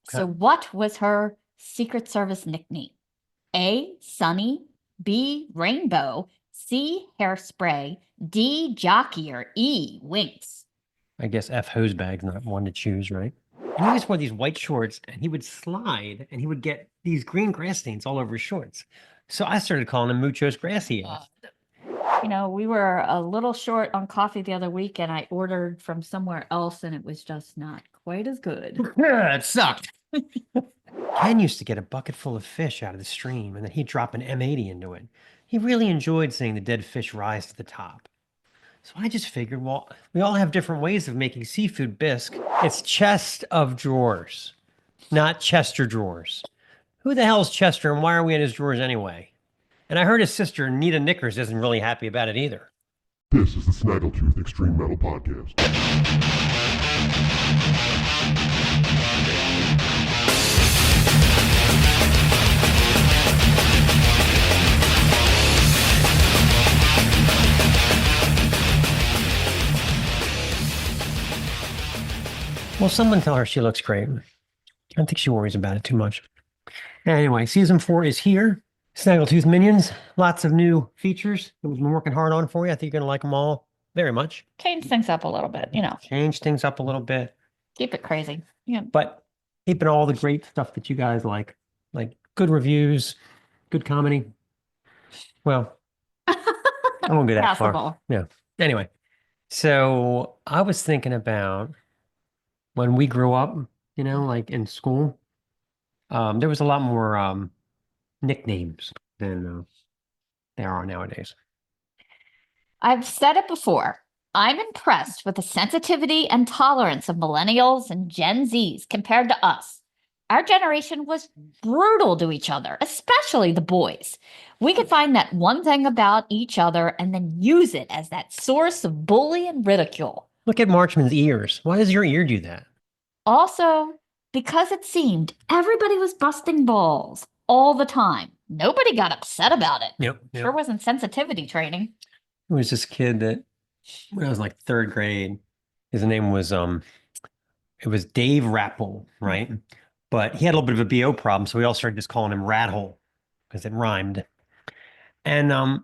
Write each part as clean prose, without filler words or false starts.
So what was her Secret Service nickname? A, Sunny, B, Rainbow, C, Hairspray, D, Jockey, or E, Winks? I guess F Hosebag's not one to choose, right? And he always wore these white shorts and he would slide and he would get these green grass stains all over his shorts. So I started calling him Muchos Grassy. You know, we were a little short on coffee the other week and I ordered from somewhere else and it was just not quite as good. Yeah, it sucked. Ken used to get a bucket full of fish out of the stream and then he'd drop an M80 into it. He really enjoyed seeing the dead fish rise to the top. So I just figured, well, we all have different ways of making seafood bisque. It's chest of drawers, not Chester drawers. Who the hell's Chester and why are we in his drawers anyway? And I heard his sister, Nita Knickers, isn't really happy about it either. This is the Snaggletooth Extreme Metal Podcast. Well, someone tell her she looks great. I don't think she worries about it too much. Anyway, season 4 is here. Snaggletooth Minions, lots of new features that we've been working hard on for you. I think you're going to like them all very much. Change things up a little bit, you know. Change things up a little bit. Keep it crazy. Yeah. But keeping all the great stuff that you guys like good reviews, good comedy. Well, I won't go that far. Passable. Yeah. Anyway, so I was thinking about when we grew up, you know, like in school, there was a lot more nicknames than there are nowadays. I've said it before. I'm impressed with the sensitivity and tolerance of millennials and Gen Zs compared to us. Our generation was brutal to each other, especially the boys. We could find that one thing about each other and then use it as that source of bully and ridicule. Look at Marchman's ears. Why does your ear do that? Also, because it seemed everybody was busting balls all the time. Nobody got upset about it. Yep. Sure wasn't sensitivity training. There was this kid that when I was like 3rd grade, his name was it was Dave Rapple, right? But he had a little bit of a BO problem, so we all started just calling him Rathole because it rhymed. And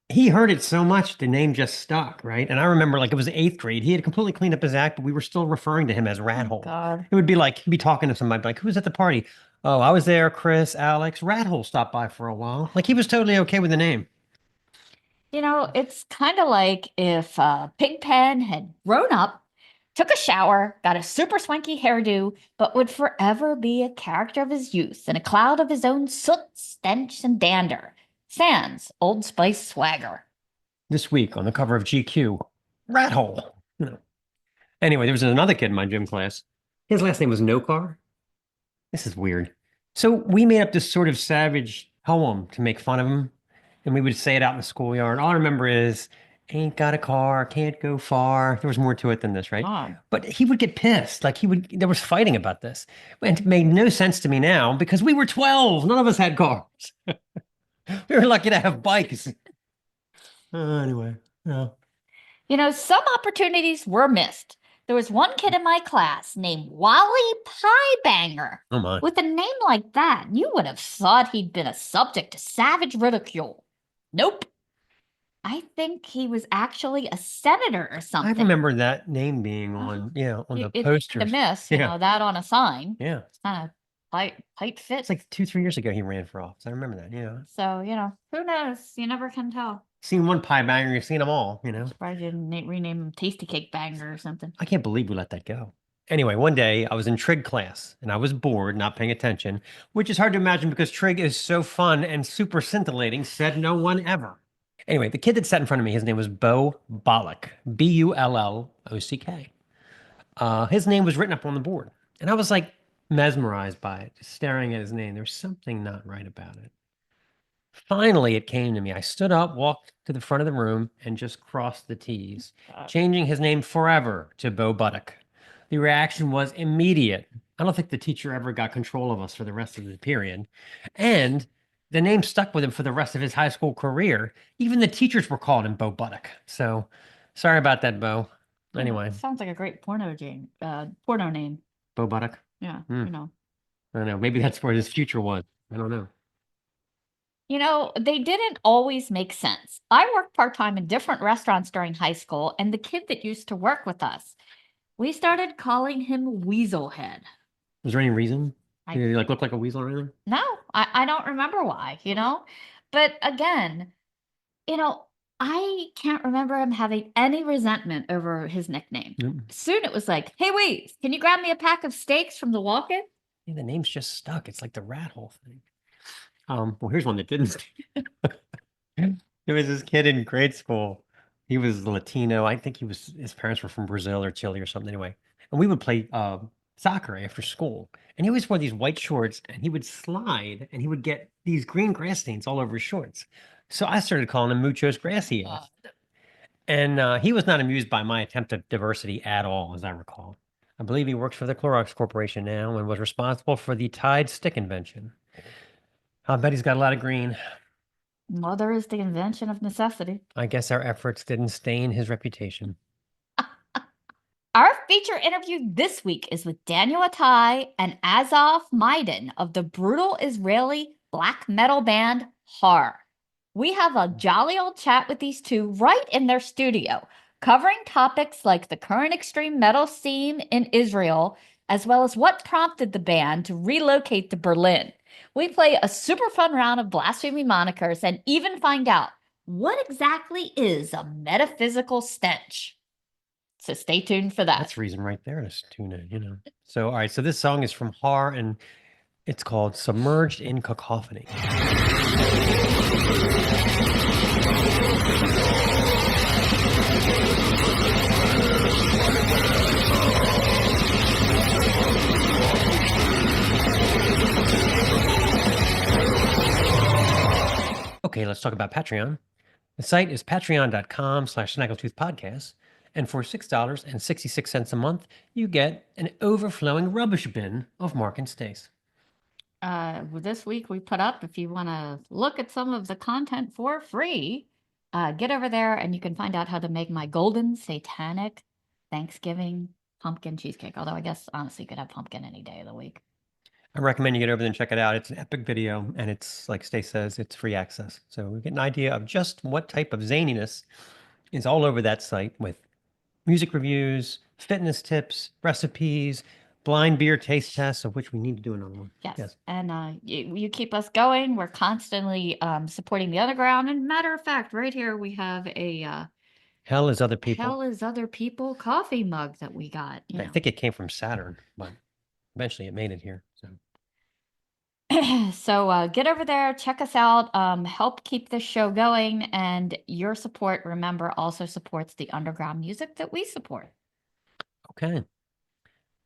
he heard it so much, the name just stuck, right? And I remember like it was 8th grade. He had completely cleaned up his act, but we were still referring to him as Rathole. God. It would be like he'd be talking to somebody like, who was at the party? Oh, I was there, Chris, Alex. Rathole stopped by for a while. Like he was totally okay with the name. You know, it's kind of like if Pigpen had grown up, took a shower, got a super swanky hairdo, but would forever be a character of his youth in a cloud of his own soot, stench, and dander. Sans Old Spice swagger. This week on the cover of GQ, Rathole. You know. Anyway, there was another kid in my gym class. His last name was Nokar. This is weird. So we made up this sort of savage poem to make fun of him. And we would say it out in the schoolyard. All I remember is, ain't got a car, can't go far. There was more to it than this, right? Oh. But he would get pissed. Like there was fighting about this. And it made no sense to me now because we were 12. None of us had cars. We were lucky to have bikes. Anyway, yeah. You know, some opportunities were missed. There was one kid in my class named Wally Piebanger. Oh my. With a name like that, you would have thought he'd been a subject to savage ridicule. Nope. I think he was actually a senator or something. I remember that name being on, on the posters. It's a miss, you know, that on a sign. Yeah. It's kind of tight fit. It's like 2-3 years ago he ran for office. I remember that, yeah. So, you know, who knows? You never can tell. Seen one pie banger, you've seen them all, you know. Surprised you didn't rename him Tasty Cake Banger or something. I can't believe we let that go. Anyway, one day I was in trig class and I was bored, not paying attention, which is hard to imagine because trig is so fun and super scintillating, said no one ever. Anyway, the kid that sat in front of me, his name was Bo Bollock, Bullock. His name was written up on the board. And I was like mesmerized by it, just staring at his name. There's something not right about it. Finally, it came to me. I stood up, walked to the front of the room, and just crossed the T's, changing his name forever to Bo Buttock. The reaction was immediate. I don't think the teacher ever got control of us for the rest of the period. And the name stuck with him for the rest of his high school career. Even the teachers were calling him Bo Buttock. So sorry about that, Bo. Anyway, Sounds like a great porno name. Bo Buttock. Yeah, Hmm. you know. I don't know. Maybe that's where his future was. I don't know. You know, they didn't always make sense. I worked part-time in different restaurants during high school, and the kid that used to work with us, we started calling him Weaselhead. Was there any reason? I- Did he like look like a weasel or anything? No, I don't remember why, you know? But again, you know, I can't remember him having any resentment over his nickname. Nope. Soon it was like, hey, wait, can you grab me a pack of steaks from the walk-in? Yeah, the name's just stuck. It's like the rat hole thing. Well, here's one that didn't. There was this kid in grade school. He was Latino. I think his parents were from Brazil or Chile or something anyway. And we would play soccer after school. And he always wore these white shorts and he would slide and he would get these green grass stains all over his shorts. So I started calling him Muchos Grassy. And he was not amused by my attempt at diversity at all, as I recall. I believe he works for the Clorox Corporation now and was responsible for the Tide stick invention. I'll bet he's got a lot of green. Mother is the invention of necessity. I guess our efforts didn't stain his reputation. Our feature interview this week is with Daniel Atai and Azov Maiden of the brutal Israeli black metal band Har. We have a jolly old chat with these two right in their studio, covering topics like the current extreme metal scene in Israel, as well as what prompted the band to relocate to Berlin. We play a super fun round of blasphemy monikers and even find out what exactly is a metaphysical stench. So stay tuned for that. That's reason right there to tune in, you know. So, all right. So this song is from Har and it's called Submerged in Cacophony. Okay, let's talk about Patreon. The site is patreon.com/Snaggletooth podcast. And for $6.66 a month, you get an overflowing rubbish bin of Mark and Stace. This week we put up, if you want to look at some of the content for free, get over there and you can find out how to make my golden satanic Thanksgiving pumpkin cheesecake. Although I guess honestly you could have pumpkin any day of the week. I recommend you get over there and check it out. It's an epic video, and it's, like Stace says, it's free access. So we get an idea of just what type of zaniness is all over that site with music reviews, fitness tips, recipes, blind beer taste tests, of which we need to do another one. Yes. And you keep us going. We're constantly supporting the underground. And matter of fact, right here we have a Hell is Other People. Hell is Other People coffee mug that we got. I think it came from Saturn, but eventually it made it here. So. So get over there, check us out, help keep this show going, and your support, remember, also supports the underground music that we support. Okay.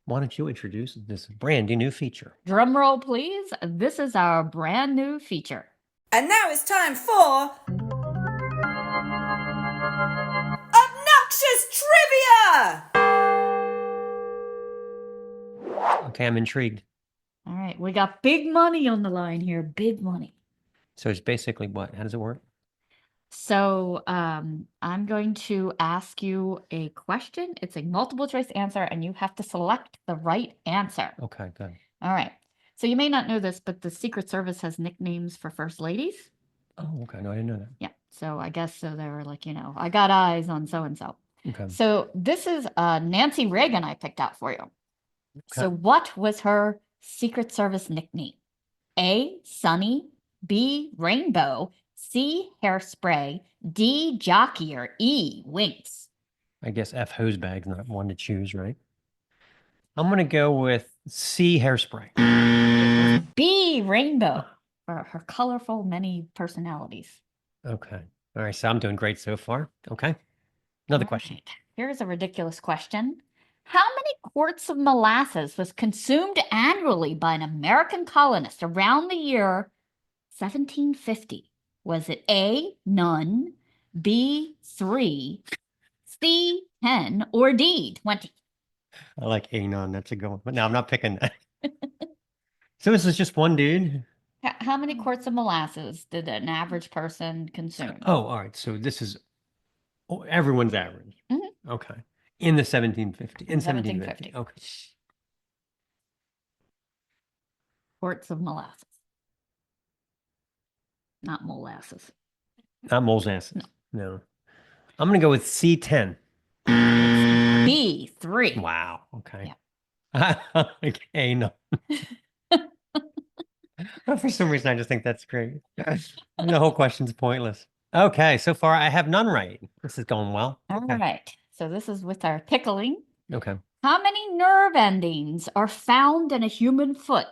Why don't you introduce this brand new feature? Drum roll, please. This is our brand new feature. And now it's time for Obnoxious Trivia! Okay, I'm intrigued. All right, we got big money on the line here, big money. So it's basically what? How does it work? So I'm going to ask you a question. It's a multiple choice answer, and you have to select the right answer. Okay, good. All right. So you may not know this, but the Secret Service has nicknames for first ladies. Oh, okay. No, I didn't know that. Yeah. So I guess so they were like, I got eyes on so-and-so. Okay. So this is Nancy Reagan I picked out for you. Okay. So what was her Secret Service nickname? A, Sunny, B, Rainbow, C, Hairspray, D, Jockey, or E, Winks? I guess F, Hosebag's not one to choose, right? I'm going to go with C, Hairspray. B, Rainbow, for her colorful many personalities. Okay. All right. So I'm doing great so far. Okay. Another question. Right. Here's a ridiculous question. How many quarts of molasses was consumed annually by an American colonist around the year 1750? Was it A, none, B, 3, C, 10, or D, 20? I like Anon. That's a good one. But no, I'm not picking that. So this is just one dude? How many quarts of molasses did an average person consume? Oh, all right. So this is everyone's average. Mhm. Okay. In the 1750. In 1750. 1750. Okay. Quarts of molasses. Not molasses. Not molasses. No. I'm going to go with C10. B3. Wow. Okay. Okay. No. For some reason, I just think that's great. The whole question's pointless. Okay. So far, I have none right. This is going well. All Okay. right. So this is with our pickling. Okay. How many nerve endings are found in a human foot?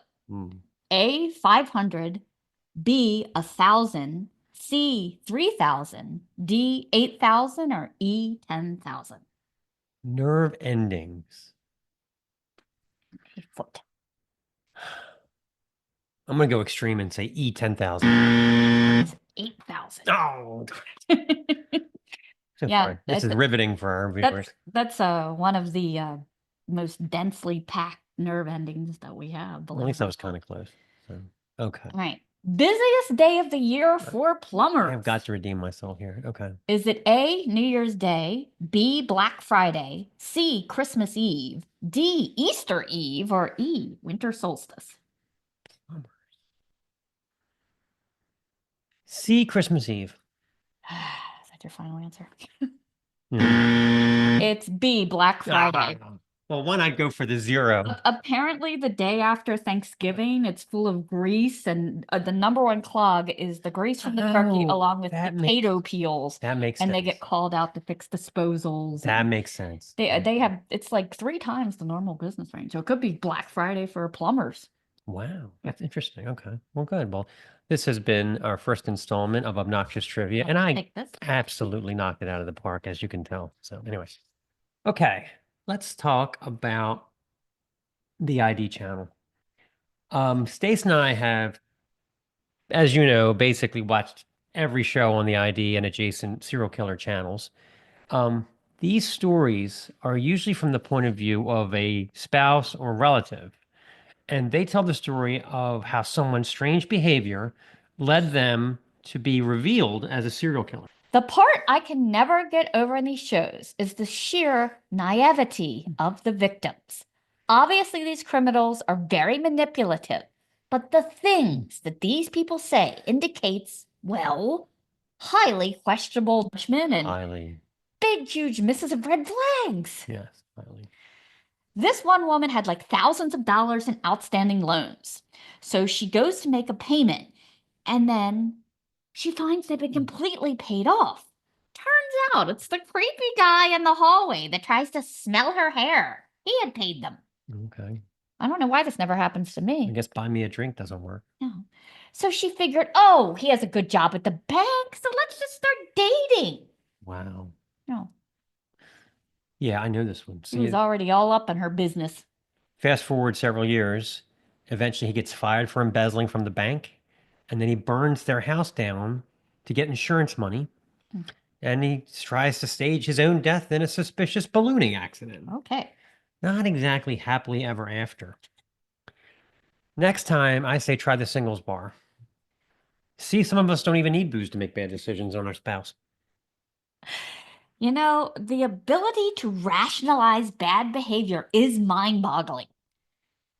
A, 500, B, 1,000, C, 3,000, D, 8,000, or E, 10,000? Nerve endings. Foot. I'm going to go extreme and say E10,000. It's 8,000. Oh, so Yeah, far. This is riveting for our viewers. That's one of the most densely packed nerve endings that we have. At least that was kind of close. So, okay. All right. Busiest day of the year for plumbers. I've got to redeem myself here. Okay. Is it A, New Year's Day, B, Black Friday, C, Christmas Eve, D, Easter Eve, or E, winter solstice? C, Christmas Eve. Is that your final answer? Yeah. It's B, Black Friday. Well, one, I'd go for the 0. Apparently, the day after Thanksgiving, it's full of grease, and the number one clog is the grease from the turkey, Oh, along with that potato peels, That makes and sense. they get called out to fix disposals. That and makes sense. they have it's like 3 times the normal business range, so it could be Black Friday for plumbers. Wow, that's interesting. Okay, well, good. Well, this has been our first installment of Obnoxious Trivia, and I Take this. absolutely knocked it out of the park, as you can tell. So, anyway, okay, let's talk about the ID channel. Stace and I have, as you know, basically watched every show on the ID and adjacent serial killer channels. These stories are usually from the point of view of a spouse or relative, and they tell the story of how someone's strange behavior led them to be revealed as a serial killer. The part I can never get over in these shows is the sheer naivety of the victims. Obviously, these criminals are very manipulative, but the things that these people say indicates, well, highly questionable judgment and Highly, big, huge misses of red flags. yes, highly. This one woman had like thousands of dollars in outstanding loans. So she goes to make a payment, and then she finds they've been completely paid off. Turns out it's the creepy guy in the hallway that tries to smell her hair. He had paid them. Okay. I don't know why this never happens to I me. guess buy me a drink doesn't work. No. So she figured, oh, he has a good job at the bank, so let's just start dating. Wow. No, Yeah, I know this one. he was already all up in her business. Fast forward several years, eventually he gets fired for embezzling from the bank, and then he burns their house down to get insurance money, and he tries to stage his own death in a suspicious ballooning accident. Okay. Not exactly happily ever after. Next time, I say try the singles bar. See, some of us don't even need booze to make bad decisions on our spouse. You know, the ability to rationalize bad behavior is mind-boggling.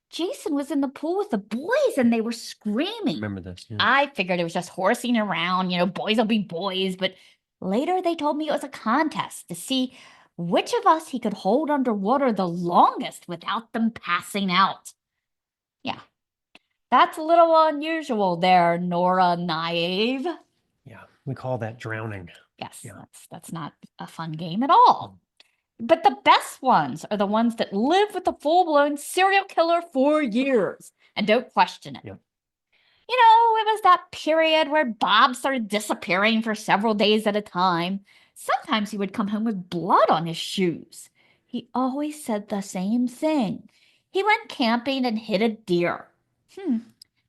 Jason was in the pool with the boys and they were screaming. Remember this? Yeah. I figured it was just horsing around, boys will be boys, but later they told me it was a contest to see which of us he could hold underwater the longest without them passing out. Yeah, that's a little unusual there, Nora Naive. Yeah, we call that drowning. Yes, Yeah. that's not a fun game at all. But the best ones are the ones that live with a full-blown serial killer for years and don't question it. Yep. It was that period where Bob started disappearing for several days at a time. Sometimes he would come home with blood on his shoes. He always said the same thing. He went camping and hit a deer.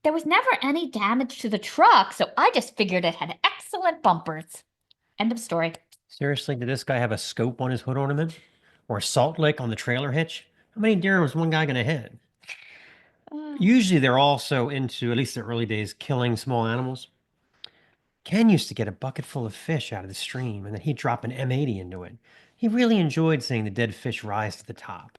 There was never any damage to the truck, so I just figured it had excellent bumpers. End of story. Seriously, did this guy have a scope on his hood ornament? Or a salt lick on the trailer hitch? How many deer was one guy going to hit? Usually they're also into, at least the early days, killing small animals. Ken used to get a bucket full of fish out of the stream, and then he'd drop an M80 into it. He really enjoyed seeing the dead fish rise to the top.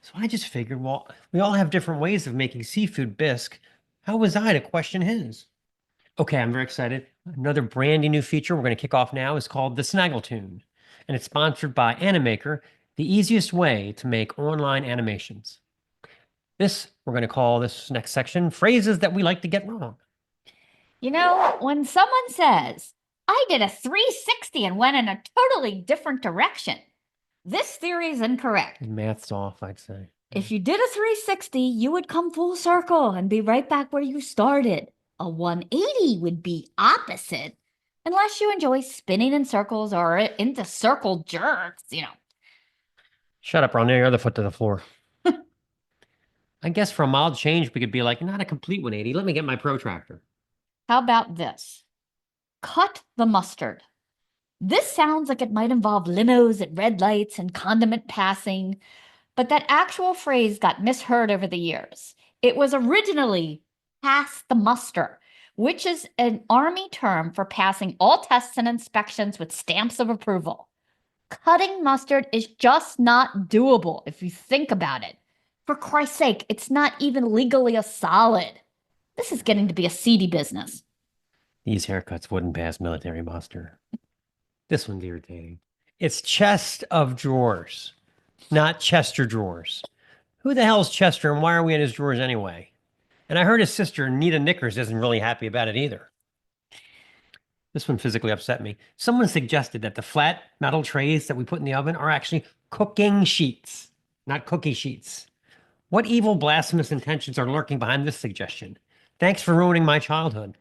So I just figured, well, we all have different ways of making seafood bisque. How was I to question his? Okay, I'm very excited. Another brandy new feature we're going to kick off now is called the Snaggletoon, and it's sponsored by Animaker, the easiest way to make online animations. We're going to call this next section phrases that we like to get wrong. You know, when someone says, I did a 360 and went in a totally different direction, this theory is incorrect. Math's off, I'd say. If you did a 360, you would come full circle and be right back where you started. A 180 would be opposite, unless you enjoy spinning in circles or are into circle jerks, Shut up, Ron. Nail your other foot to the floor. I guess for a mild change, we could be like, not a complete 180. Let me get my protractor. How about this? Cut the mustard. This sounds like it might involve limos at red lights and condiment passing, but that actual phrase got misheard over the years. It was originally pass the muster, which is an Army term for passing all tests and inspections with stamps of approval. Cutting mustard is just not doable if you think about it. For Christ's sake, it's not even legally a solid. This is getting to be a seedy business. These haircuts wouldn't pass military muster. This one's irritating. It's chest of drawers, not Chester drawers. Who the hell's Chester and why are we in his drawers anyway? And I heard his sister, Nita Knickers, isn't really happy about it either. This one physically upset me. Someone suggested that the flat metal trays that we put in the oven are actually cooking sheets, not cookie sheets. What evil, blasphemous intentions are lurking behind this suggestion? Thanks for ruining my childhood.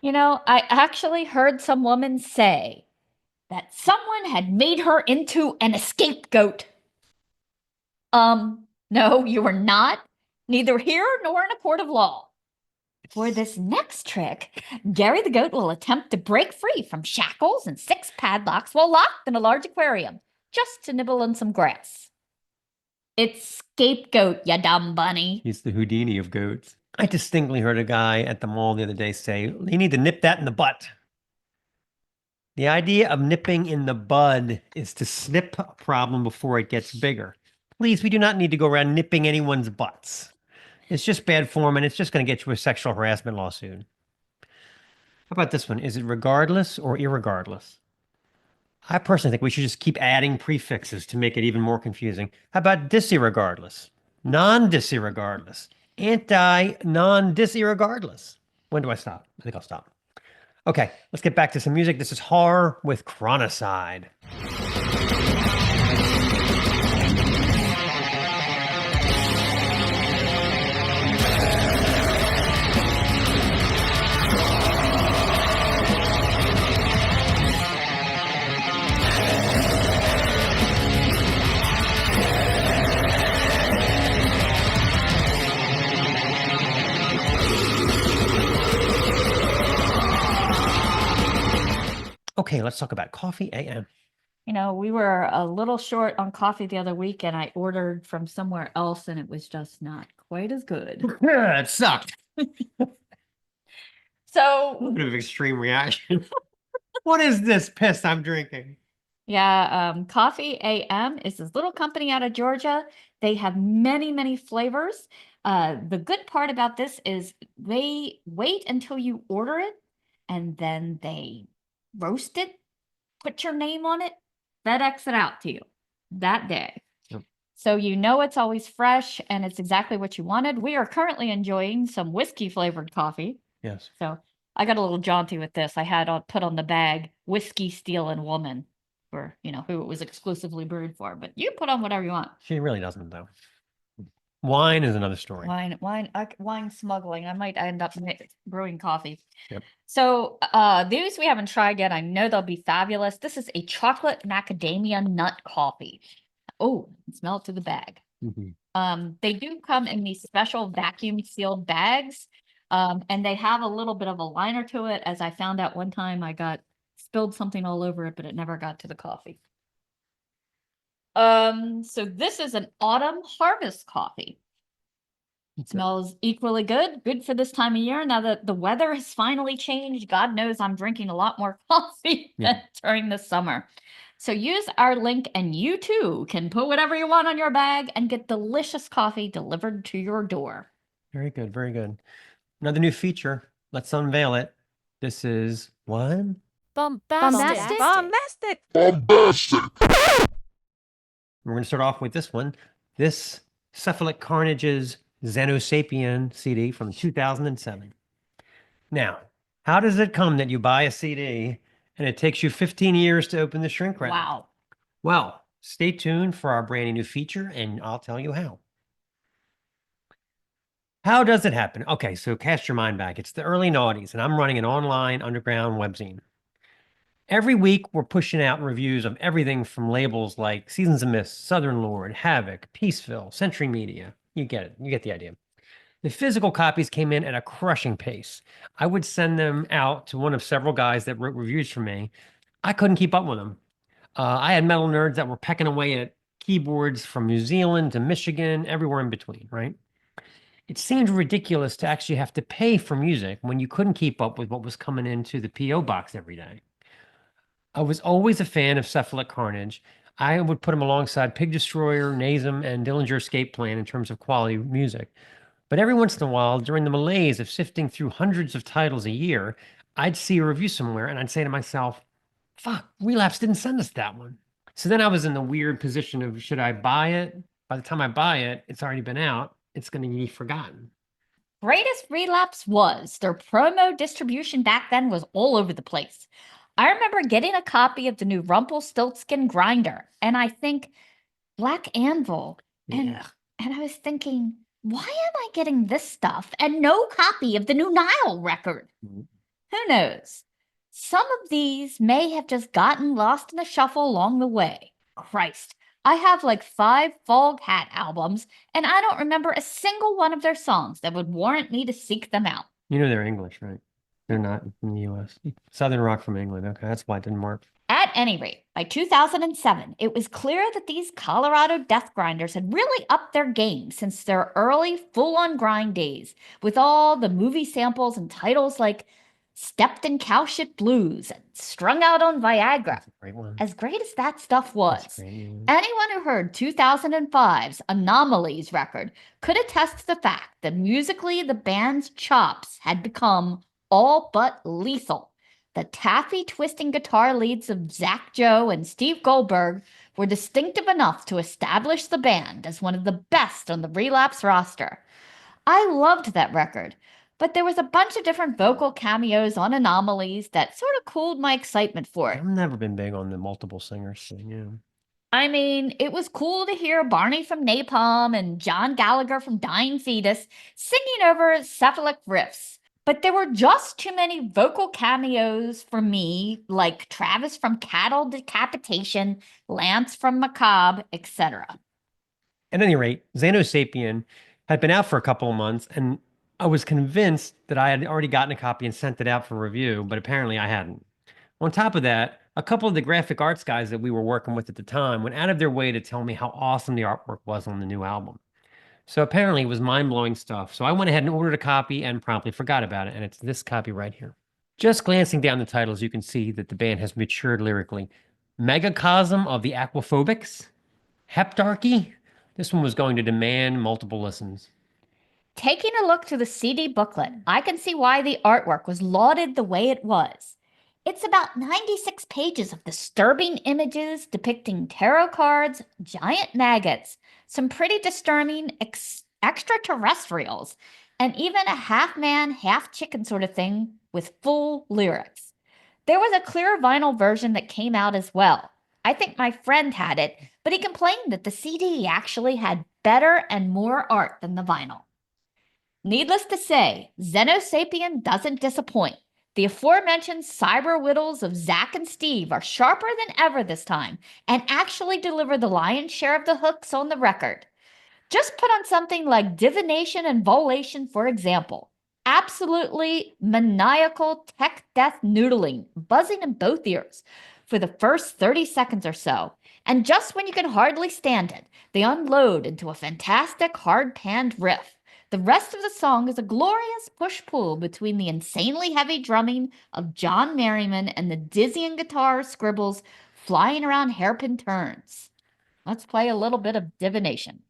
You know, I actually heard some woman say that someone had made her into an scapegoat. No, you are not. Neither here nor in a court of law. For this next trick, Gary the goat will attempt to break free from shackles and 6 padlocks while locked in a large aquarium, just to nibble on some grass. It's scapegoat, ya dumb bunny. He's the Houdini of goats. I distinctly heard a guy at the mall the other day say, you need to nip that in the butt. The idea of nipping in the bud is to snip a problem before it gets bigger. Please, we do not need to go around nipping anyone's butts. It's just bad form, and it's just going to get you a sexual harassment lawsuit. How about this one? Is it regardless or irregardless? I personally think we should just keep adding prefixes to make it even more confusing. How about disirregardless? Non-disirregardless? Anti-non-disirregardless? When do I stop? I think I'll stop. Okay, let's get back to some music. This is Har with Chronicide. Okay, let's talk about Coffee AM. You know, we were a little short on coffee the other week, and I ordered from somewhere else, and it was just not quite as good. Yeah, it sucked. So, A little bit of extreme reaction. What is this piss I'm drinking? yeah, Coffee AM is this little company out of Georgia. They have many, many flavors. The good part about this is they wait until you order it, and then they roast it, put your name on it, FedEx it out to you that day. Yep. So you know it's always fresh and it's exactly what you wanted. We are currently enjoying some whiskey flavored coffee. Yes. So I got a little jaunty with this. I had put on the bag whiskey, stealing woman for, who it was exclusively brewed for. But you put on whatever you want. She really doesn't, though. Wine is another story. Wine smuggling. I might end up brewing coffee. Yep. So these we haven't tried yet. I know they'll be fabulous. This is a chocolate macadamia nut coffee. Oh, smell it to the bag. Mm-hmm. They do come in these special vacuum sealed bags. And they have a little bit of a liner to it. As I found out one time, I spilled something all over it, but it never got to the coffee. So this is an autumn harvest coffee. It smells equally good. Good for this time of year. Now that the weather has finally changed, God knows I'm drinking a lot more coffee than during the summer. So use our link and you too can put whatever you want on your bag and get delicious coffee delivered to your door. Very good. Very good. Another new feature. Let's unveil it. This is what? Bombastic. Bombastic! We're going to start off with this one. This Cephalic Carnage's Xenosapien CD from 2007. Now, how does it come that you buy a CD and it takes you 15 years to open the shrink wrap? Wow. Well, stay tuned for our brand new feature and I'll tell you how. How does it happen? Okay, so cast your mind back. It's the early noughties and I'm running an online underground webzine. Every week, we're pushing out reviews of everything from labels like Seasons of Mist, Southern Lord, Havoc, Peaceville, Century Media. You get it. You get the idea. The physical copies came in at a crushing pace. I would send them out to one of several guys that wrote reviews for me. I couldn't keep up with them. I had metal nerds that were pecking away at keyboards from New Zealand to Michigan, everywhere in between, right? It seemed ridiculous to actually have to pay for music when you couldn't keep up with what was coming into the P.O. box every day. I was always a fan of Cephalic Carnage. I would put them alongside Pig Destroyer, Nazem, and Dillinger Escape Plan in terms of quality music. But every once in a while, during the malaise of sifting through hundreds of titles a year, I'd see a review somewhere and I'd say to myself, fuck, Relapse didn't send us that one. So then I was in the weird position of, should I buy it? By the time I buy it, it's already been out. It's going to be forgotten. Greatest Relapse was. Their promo distribution back then was all over the place. I remember getting a copy of the new Rumpelstiltskin Grinder, and I think Black Anvil, and I was thinking, why am I getting this stuff and no copy of the new Nile record? Who knows? Some of these may have just gotten lost in the shuffle along the way. Christ, I have like 5 Fog Hat albums, and I don't remember a single one of their songs that would warrant me to seek them out. You know they're English, right? They're not from the U.S. Southern rock from England. Okay, that's why it didn't work. At any rate, by 2007, it was clear that these Colorado death grinders had really upped their game since their early full-on grind days, with all the movie samples and titles like Stepped in Cowshit Blues and Strung Out on Viagra. That's a great one. As great as that stuff was, That's great, yeah. anyone who heard 2005's Anomalies record could attest to the fact that musically the band's chops had become all but lethal. The taffy twisting guitar leads of Zach Joe and Steve Goldberg were distinctive enough to establish the band as one of the best on the Relapse roster. I loved that record, but there was a bunch of different vocal cameos on Anomalies that sort of cooled my excitement for it. I've never been big on the multiple singers thing, yeah. I mean, it was cool to hear Barney from Napalm and John Gallagher from Dying Fetus singing over cephalic riffs. But there were just too many vocal cameos for me, like Travis from Cattle Decapitation, Lance from Macabre, etc. At any rate, Xenosapien had been out for a couple of months, and I was convinced that I had already gotten a copy and sent it out for review, but apparently I hadn't. On top of that, a couple of the graphic arts guys that we were working with at the time went out of their way to tell me how awesome the artwork was on the new album. So apparently it was mind-blowing stuff. So I went ahead and ordered a copy and promptly forgot about it. And it's this copy right here. Just glancing down the titles, you can see that the band has matured lyrically. Megacosm of the Aquaphobics. Heptarchy. This one was going to demand multiple listens. Taking a look through the CD booklet, I can see why the artwork was lauded the way it was. It's about 96 pages of disturbing images depicting tarot cards, giant maggots, some pretty disturbing extraterrestrials, and even a half-man, half-chicken sort of thing with full lyrics. There was a clear vinyl version that came out as well. I think my friend had it, but he complained that the CD actually had better and more art than the vinyl. Needless to say, Xenosapien doesn't disappoint. The aforementioned cyber whittles of Zach and Steve are sharper than ever this time and actually deliver the lion's share of the hooks on the record. Just put on something like Divination and Volation, for example. Absolutely maniacal tech death noodling, buzzing in both ears for the first 30 seconds or so. And just when you can hardly stand it, they unload into a fantastic hard-panned riff. The rest of the song is a glorious push-pull between the insanely heavy drumming of John Merriman and the dizzying guitar scribbles flying around hairpin turns. Let's play a little bit of divination.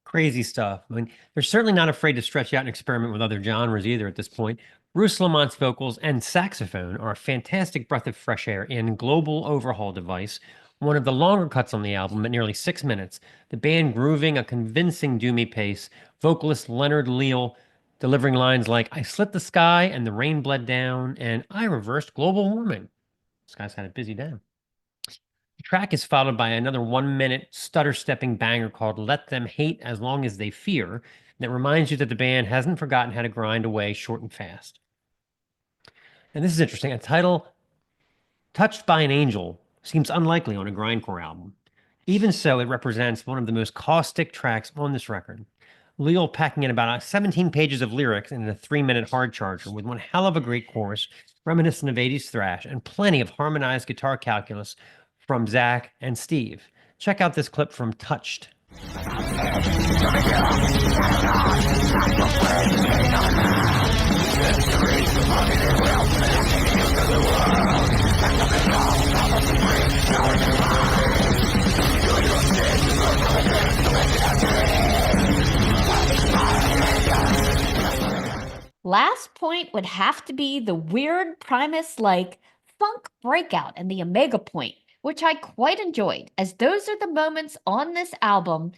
Crazy stuff. I mean, they're certainly not afraid to stretch out and experiment with other genres either at this point. Bruce Lamont's vocals and saxophone are a fantastic breath of fresh air in Global Overhaul Device, one of the longer cuts on the album at nearly 6 minutes. The band grooving a convincing doomy pace, vocalist Leonard Leal delivering lines like, I slit the sky and the rain bled down, and I reversed global warming. This guy's had a busy day. The track is followed by another 1 minute stutter stepping banger called Let Them Hate As Long As They Fear that reminds you that the band hasn't forgotten how to grind away short and fast. And this is interesting. A title, Touched by an Angel, seems unlikely on a grindcore album. Even so, it represents one of the most caustic tracks on this record. Leal packing in about 17 pages of lyrics in a 3-minute hard charger with one hell of a great chorus, reminiscent of 80s thrash, and plenty of harmonized guitar calculus from Zach and Steve. Check out this clip from Touched. Last point would have to be the weird Primus-like funk breakout and the Omega point, which I quite enjoyed, as those are the moments on this album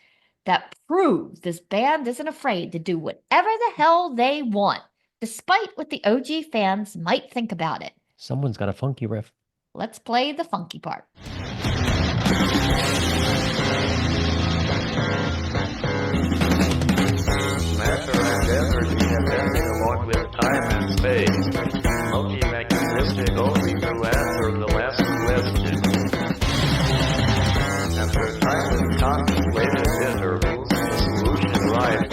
that prove this band isn't afraid to do whatever the hell they want, despite what the OG fans might think about it. Someone's got a funky riff. Let's play the funky part. Matter and energy have varied along with time and space. Multi-mechanistic only to answer the last question. After time contemplated intervals, the solution lies.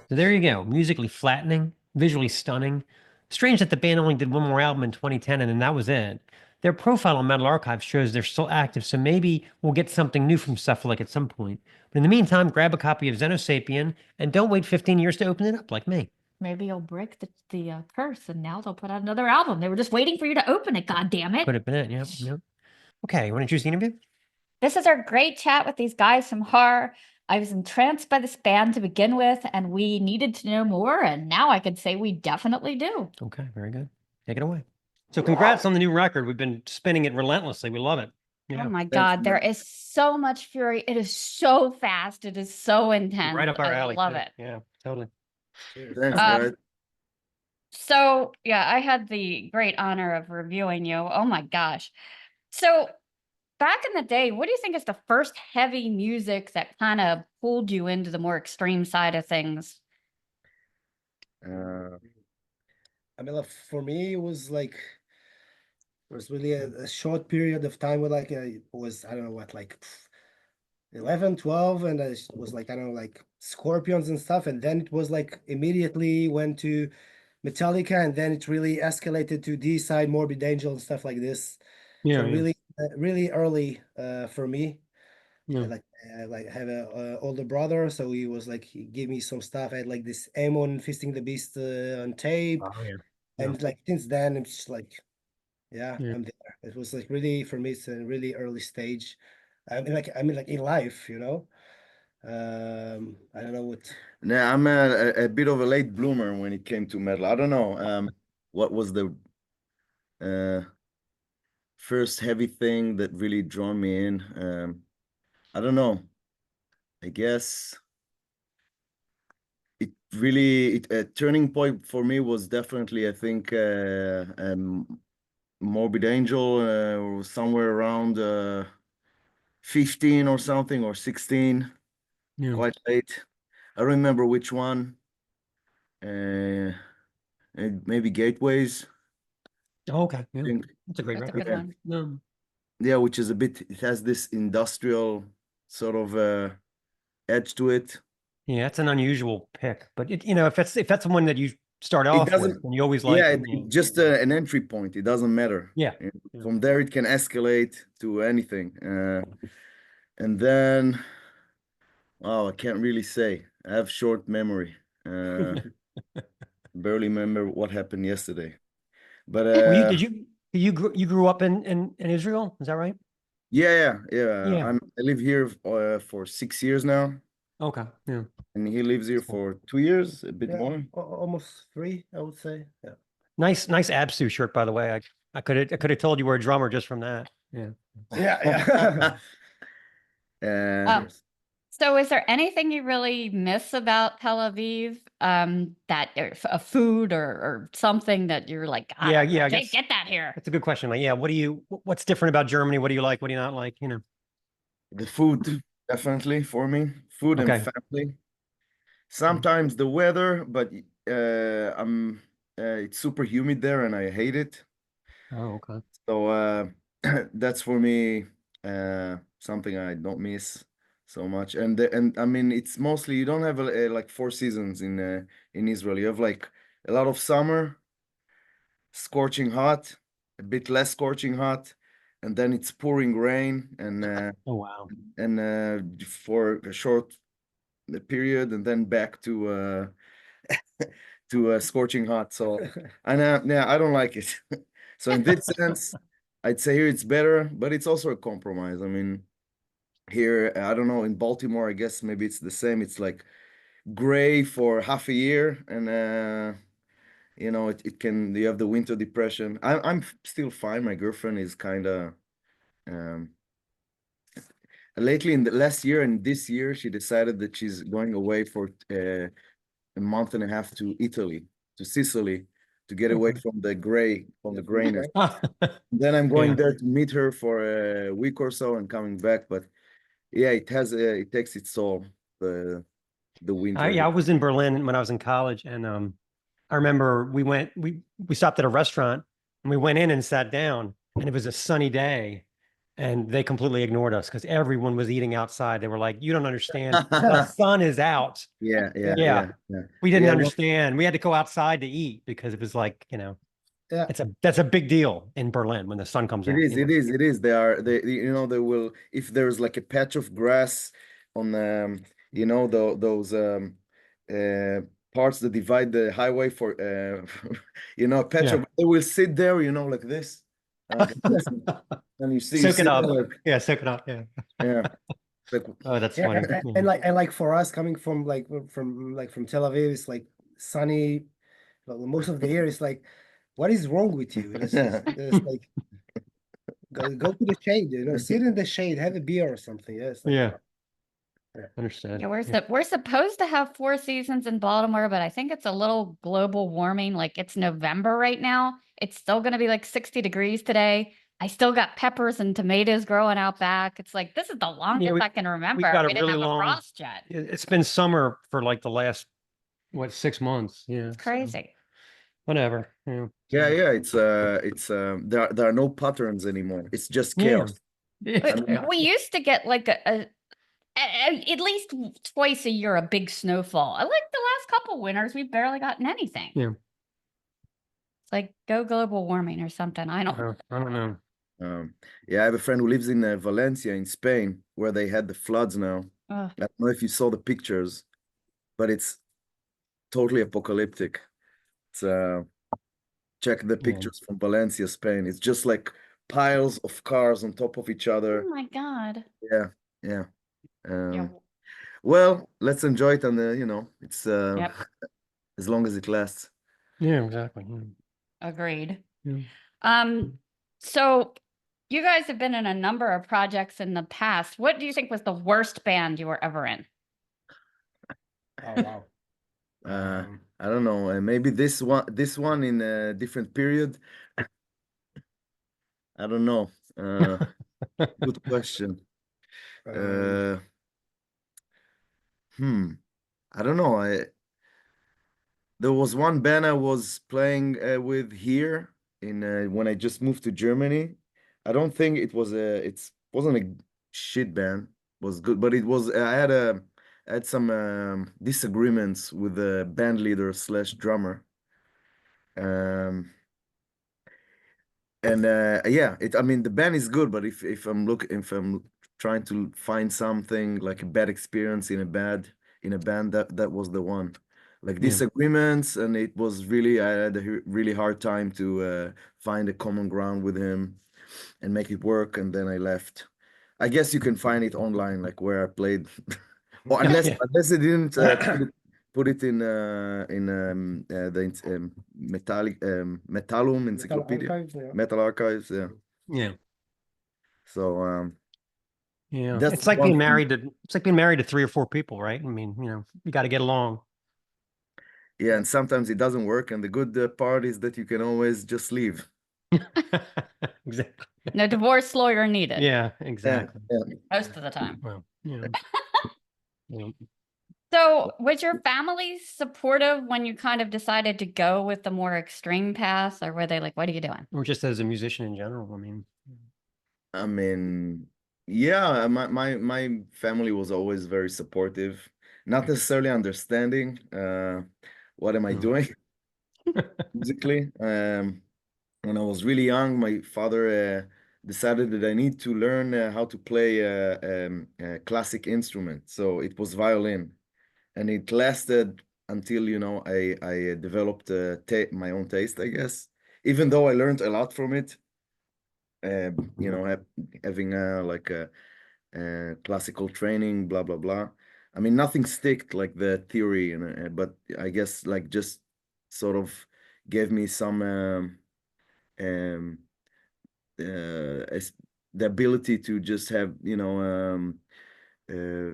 So there you go. Musically flattening, visually stunning. Strange that the band only did one more album in 2010 and then that was it. Their profile on Metal Archive shows they're still active, so maybe we'll get something new from Cephalic at some point. But in the meantime, grab a copy of Xenosapien and don't wait 15 years to open it up like me. Maybe you'll break the curse and now they'll put out another album. They were just waiting for you to open it, goddammit. Could have been it, yeah. Okay, you want to choose the interview? This is our great chat with these guys from Har. I was entranced by this band to begin with, and we needed to know more, and now I could say we definitely do. Okay, very good. Take it away. So congrats on the new record. We've been spinning it relentlessly. We love it. Oh my God, there is so much fury. It is so fast. It is so intense. Right up our alley. I love too. it. Yeah, totally. Thanks, guys. So yeah, I had the great honor of reviewing you. Oh my gosh. So back in the day, what do you think is the first heavy music that kind of pulled you into the more extreme side of things? I mean, like, for me, it was like there was really a short period of time where like it was, I don't know what, like 11, 12, and it was like, I don't know, like Scorpions and stuff, and then it was like immediately went to Metallica, and then it really escalated to D side, Morbid Angel and stuff like this. Yeah, So really early for me. Yeah. I like have a older brother, so he was like, he gave me some stuff. I had like this Amon Fisting the Beast on tape, Oh, yeah. and like since then it's just like, yeah, Yeah. I'm there. It was like really, for me, it's a really early stage. I mean, like in life, you know. I don't know what. Yeah, I'm a bit of a late bloomer when it came to metal. I don't know. What was the first heavy thing that really drew me in? I don't know. I guess it really a turning point for me was definitely, I think, Morbid Angel, somewhere around 15 or something, or 16, Yeah. quite late. I don't remember which one. Maybe Gateways. Oh, okay. I Yeah. think. That's a great That's a record. good one. No. Yeah, which is a bit, it has this industrial sort of edge to it. Yeah, it's an unusual pick, but if that's the one that you start It off with doesn't, and you always like yeah, it, it's just an entry point. It doesn't matter. Yeah. From there, it can escalate to anything. And then, oh, I can't really say. I have short memory. Barely remember what happened yesterday. But Well, you grew up in Israel? Is that right? yeah. Yeah. I live here for 6 years now, Okay. Yeah. and he lives here for 2 years, a bit Yeah, more. almost 3, I would say. Yeah. Nice Absu shirt, by the way. I could have told you were a drummer just from that. Yeah. Yeah. Um, So is there anything you really miss about Tel Aviv? That a food or something that you're like, "Ah, Yeah, I I can't guess get that here." that's a good question. Like, yeah, what's different about Germany? What do you like? What do you not like? The food, definitely for me. Food and Okay. family. Sometimes the weather, but it's super humid there and I hate it. Oh, okay. So that's for me something I don't miss so much. And I mean it's mostly you don't have like 4 seasons in Israel. You have like a lot of summer, scorching hot, a bit less scorching hot, and then it's pouring rain Oh, wow. and for a short period and then back to to scorching hot. So yeah, I don't like it. So in this sense, I'd say here it's better, but it's also a compromise. I mean, here I don't know, in Baltimore, I guess maybe it's the same. It's like gray for half a year, and it can you have the winter depression. I'm still fine. My girlfriend is kind of um lately in the last year and this year she decided that she's going away for a month and a half to Italy, to Sicily, to get away from the grayness. Then I'm going there to meet her for a week or so and coming back. But yeah, it takes its toll, the winter. Yeah, I was in Berlin when I was in college, and I remember we stopped at a restaurant and we went in and sat down, and it was a sunny day, and they completely ignored us because everyone was eating outside. They were like, "You don't understand. The sun is out." Yeah. We didn't Yeah, well, understand. We had to go outside to eat because it was like, Yeah. that's a big deal in Berlin when the sun comes it out. is, it is, it is. They will, if there's like a patch of grass on those parts that divide the highway for a patch Yeah. of, they will sit there, like this. And you see, Soak it up. there, Yeah, soak it up. Yeah. yeah. Like, Oh, that's Yeah, funny. and like for us coming from Tel Aviv, it's like sunny. Well, most of the year, it's like, what is wrong with you? It's like go to the shade, sit in the shade, have a beer or something. Yeah, it's like, Yeah. Understood. Yeah, we're supposed to have 4 seasons in Baltimore, but I think it's a little global warming. Like it's November right now. It's still going to be like 60 degrees today. I still got peppers and tomatoes growing out back. It's like this is the longest I can remember. got a We didn't really have a long- frost yet. It's been summer for like the last 6 months. Yeah. It's crazy. Whatever. Yeah. yeah. It's there are no patterns anymore. It's just Yeah. chaos. We used to get like at least twice a year a big snowfall. I like the last couple winters we've barely gotten anything. Yeah. It's like go global warming or something. I don't I don't know. Yeah, I have a friend who lives in Valencia in Spain, where they had the floods now. Ugh. I don't know if you saw the pictures, but it's totally apocalyptic. It's check the pictures from Valencia, Spain. It's just like piles of cars on top of each other. Oh my God. Yeah. Yeah. Well, let's enjoy it, and it's Yep. as long as it lasts. Yeah, exactly. Agreed. Yeah. So you guys have been in a number of projects in the past. What do you think was the worst band you were ever in? oh wow. I don't know. Maybe this one in a different period. I don't know. Good question. I don't know. There was one band I was playing with here in when I just moved to Germany. I don't think it wasn't a shit band. was good, but it was I had some disagreements with the band leader slash drummer. And yeah, I mean the band is good, but if I'm trying to find something like a bad experience in a band, that was the one. Like Yeah. disagreements, and it was really, I had a really hard time to find a common ground with him and make it work, and then I left. I guess you can find it online, like where I played, or unless Yeah. they didn't put it in the Metallum Metal encyclopedia, Archives, yeah. Metal Archives, yeah. Yeah. So Yeah. that's It's like one being thing. married to, it's like being married to 3 or 4 people, right? I mean, you got to get along. Yeah, and sometimes it doesn't work, and the good part is that you can always just leave. Exactly. No divorce lawyer needed. Yeah, Yeah, exactly. yeah. Most of the time. Well, yeah. Yeah. So, was your family supportive when you kind of decided to go with the more extreme path, or were they like, "What are you doing?" Or just as a musician in general. I mean, I mean, yeah, my family was always very supportive, not necessarily understanding what am I Mm. doing musically. When I was really young, my father decided that I need to learn how to play a classic instrument. So it was violin, and it lasted until, I developed my own taste, I guess. Even though I learned a lot from it, having like a classical training, blah blah blah. I mean, nothing sticked like the theory, but I guess like just sort of gave me some um, the ability to just have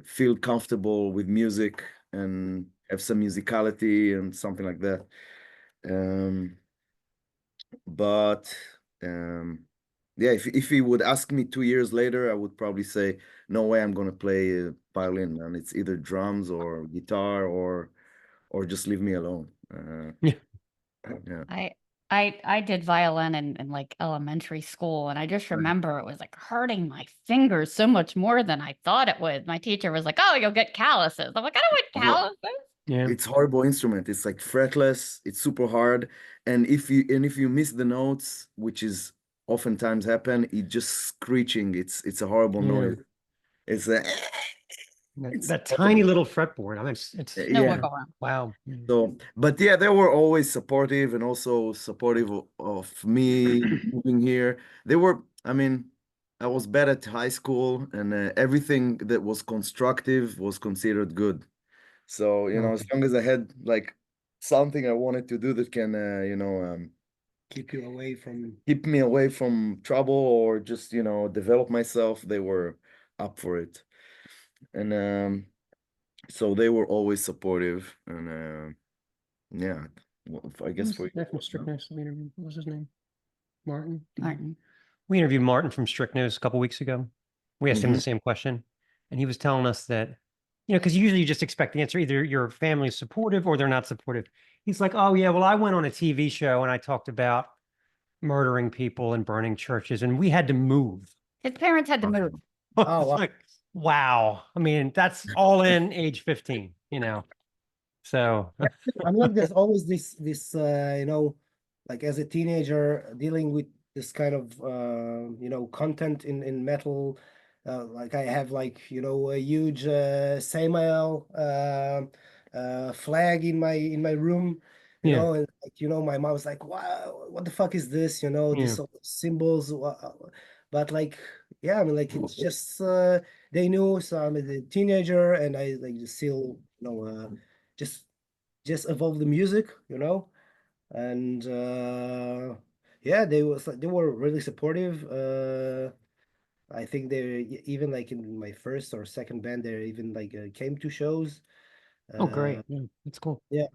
feel comfortable with music and have some musicality and something like that. But yeah, if he would ask me 2 years later, I would probably say, no way, I'm gonna play violin, and it's either drums or guitar or just leave me alone. Yeah. Yeah. I did violin in like elementary school, and I just remember it was like hurting my fingers so much more than I thought it would. My teacher was like, "Oh, you'll get calluses." I'm like, "I don't Well, want calluses." Yeah. it's horrible instrument. It's like fretless. It's super hard, and if you miss the notes, which is oftentimes happen, it just screeching. It's a horrible Yeah. noise. It's a it's That tiny horrible. little fretboard. I mean, it's No Yeah. wiggle room. wow. So, but yeah, they were always supportive and also supportive of me moving here. They were, I mean, I was bad at high school, and everything that was constructive was considered good. So, as long as I had like something I wanted to do that can, Keep you away from. keep me away from trouble or just, develop myself, they were up for it. And so they were always supportive, and yeah, I guess for Guy from Strict News we interviewed. What was his name? Martin. Martin. We interviewed Martin from Strict News a couple weeks ago. We asked him the Mhm. same question, and he was telling us that, because usually you just expect the answer, either your family's supportive or they're not supportive. He's like, oh yeah, well, I went on a TV show and I talked about murdering people and burning churches, and we had to move. His parents had to move. Oh, It's wow. like, wow. I mean, that's all in age 15, So I mean, like there's always this like as a teenager dealing with this kind of content in metal. Like I have like a huge Samael flag in my room. Yeah. And like my mom was like, "Wow, what the fuck is this?" Yeah. These symbols. But like, yeah, I mean, like it's just they knew. So I'm a teenager, and I like just still just evolve the music, and yeah, they were really supportive. I think they even like in my first or second band, they even like came to shows. Oh, great. Yeah, that's cool. Yeah,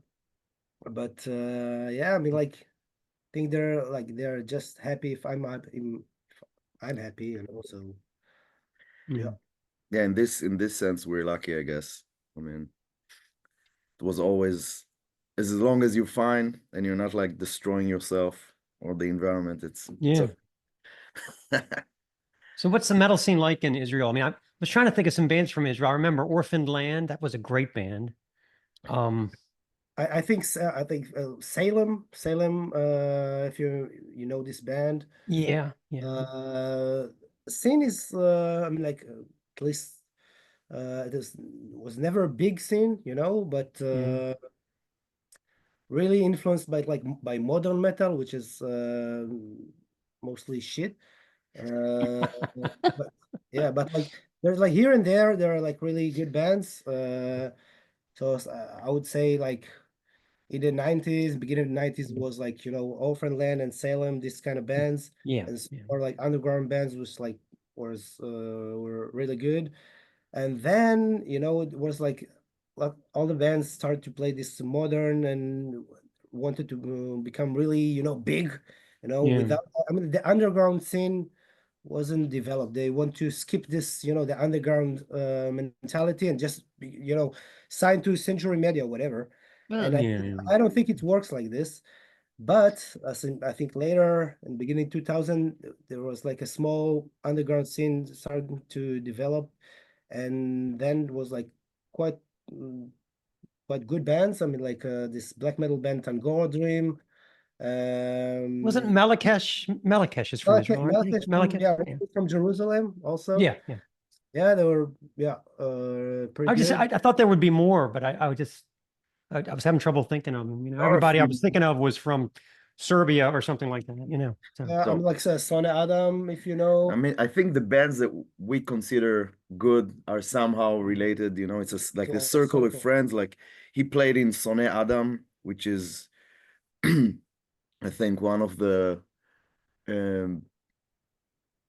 but yeah, I mean, like, I think they're just happy if I'm happy, and also yeah. Yeah, in this sense, we're lucky, I guess. I mean, it was always, as long as you're fine and you're not like destroying yourself or the environment, it's Yeah. okay. So what's the metal scene like in Israel? I mean, was trying to think of some bands from Israel. I remember Orphaned Land. That was a great band. I think Salem, if you know this band. Yeah. Scene is I mean like at least it was never a big scene, but really influenced by modern metal, which is mostly shit. But yeah, but like there's like here and there are like really good bands. I would say like in the 90s, beginning of the 90s was like, Orphan Land and Salem, these kind of bands. Yeah. Or like underground bands were really good. And then, it was like all the bands started to play this modern and wanted to become really, big, without, I mean, the underground scene wasn't developed. They want to skip this, the underground mentality and just, sign to Century Media or whatever. And I don't think it works like this. But I think later in beginning 2000, there was like a small underground scene starting to develop, and then it was like quite good bands. I mean, like this black metal band Tangora Dream. Wasn't Malakesh is from Israel, right? Malakesh from Jerusalem also. Yeah. They were pretty good. I thought there would be more, but I was having trouble thinking of them. Everybody I was thinking of was from Serbia or something like that. I'm like Sonny Adam, if you know. I mean, I think the bands that we consider good are somehow related. It's like a circle of friends. Like he played in Sonny Adam, which is, I think, one of the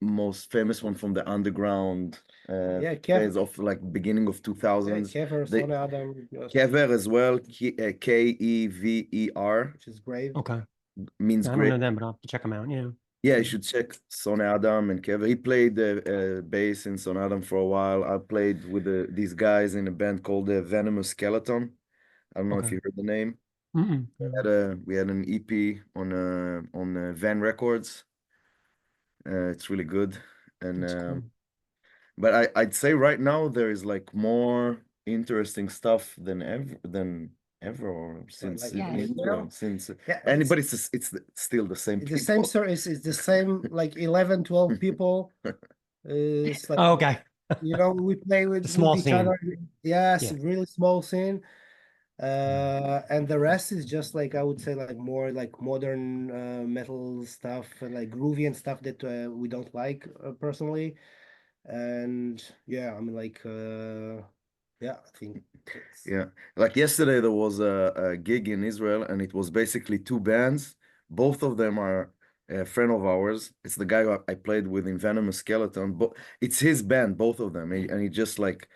most famous one from the underground phase of like beginning of 2000s. Sonny Adam. Kever as well, Kever, which is great. Okay. Means I great. don't know them, but I'll have to check them out. Yeah, you should check Sonny Adam and Kever. He played bass in Sonny Adam for a while. I played with these guys in a band called the Venomous Skeleton. I don't know if you heard the name. We had an EP on Van Records. It's really good, and but I'd say right now there is like more interesting stuff than ever or since anybody. It's still the same. The same story. It's the same like 11, 12 people. It's like okay. We play with small each scene. other. Yes, really small scene. And the rest is just like I would say like more like modern metal stuff and like groovy and stuff that we don't like personally. And I mean like I think like yesterday there was a gig in Israel and it was basically two bands. Both of them are a friend of ours. It's the guy I played with in Venomous Skeleton, but it's his band, both of them, and he just like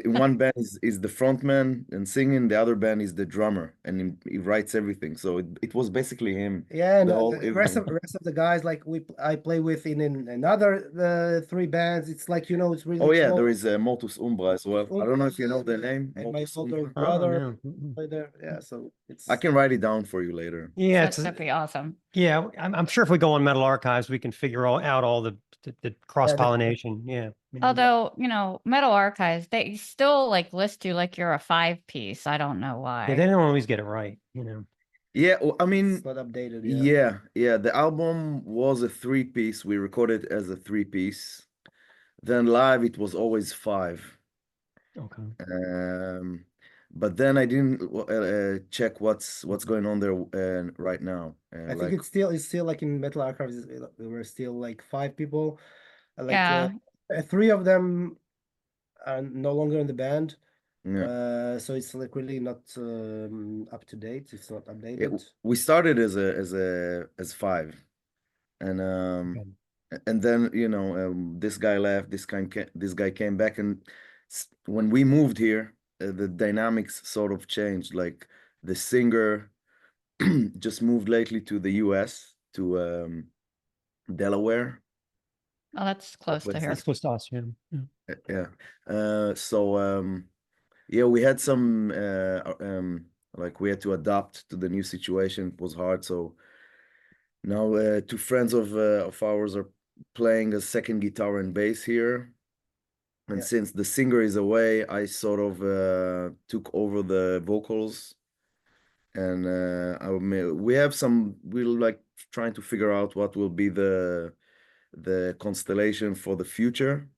one band is the frontman and singing, the other band is the drummer, and he writes everything. So it was basically him. And the rest of the guys like I play with in another three bands. It's like it's really. There is Motus Umbra as well. I don't know if you know the name. And my older brother play there. Yeah, so it's. I can write it down for you later. Yeah, that'd be awesome. Yeah, I'm sure if we go on Metal Archives, we can figure out all the cross-pollination. Although, Metal Archives, they still like list you like you're a 5-piece. I don't know why. Yeah, they don't always get it right, Yeah, well, I mean, it's not updated. Yeah. The album was a 3-piece. We recorded as a 3-piece. Then live, it was always 5. Okay. But then I didn't check what's going on there right now. I think it's still like in Metal Archives. There were still like 5 people. Like 3 of them are no longer in the band. So it's like really not up to date. It's not updated. We started as 5, and then this guy left. This guy came back, and when we moved here, the dynamics sort of changed. Like the singer just moved lately to the U.S. to Delaware. Oh, that's close to here. That's close to us, Yeah. We had some like we had to adapt to the new situation. It was hard. So now 2 friends of ours are playing a second guitar and bass here. And Yeah. since the singer is away, I sort of took over the vocals. And we have some, we're like trying to figure out what will be the constellation for the future.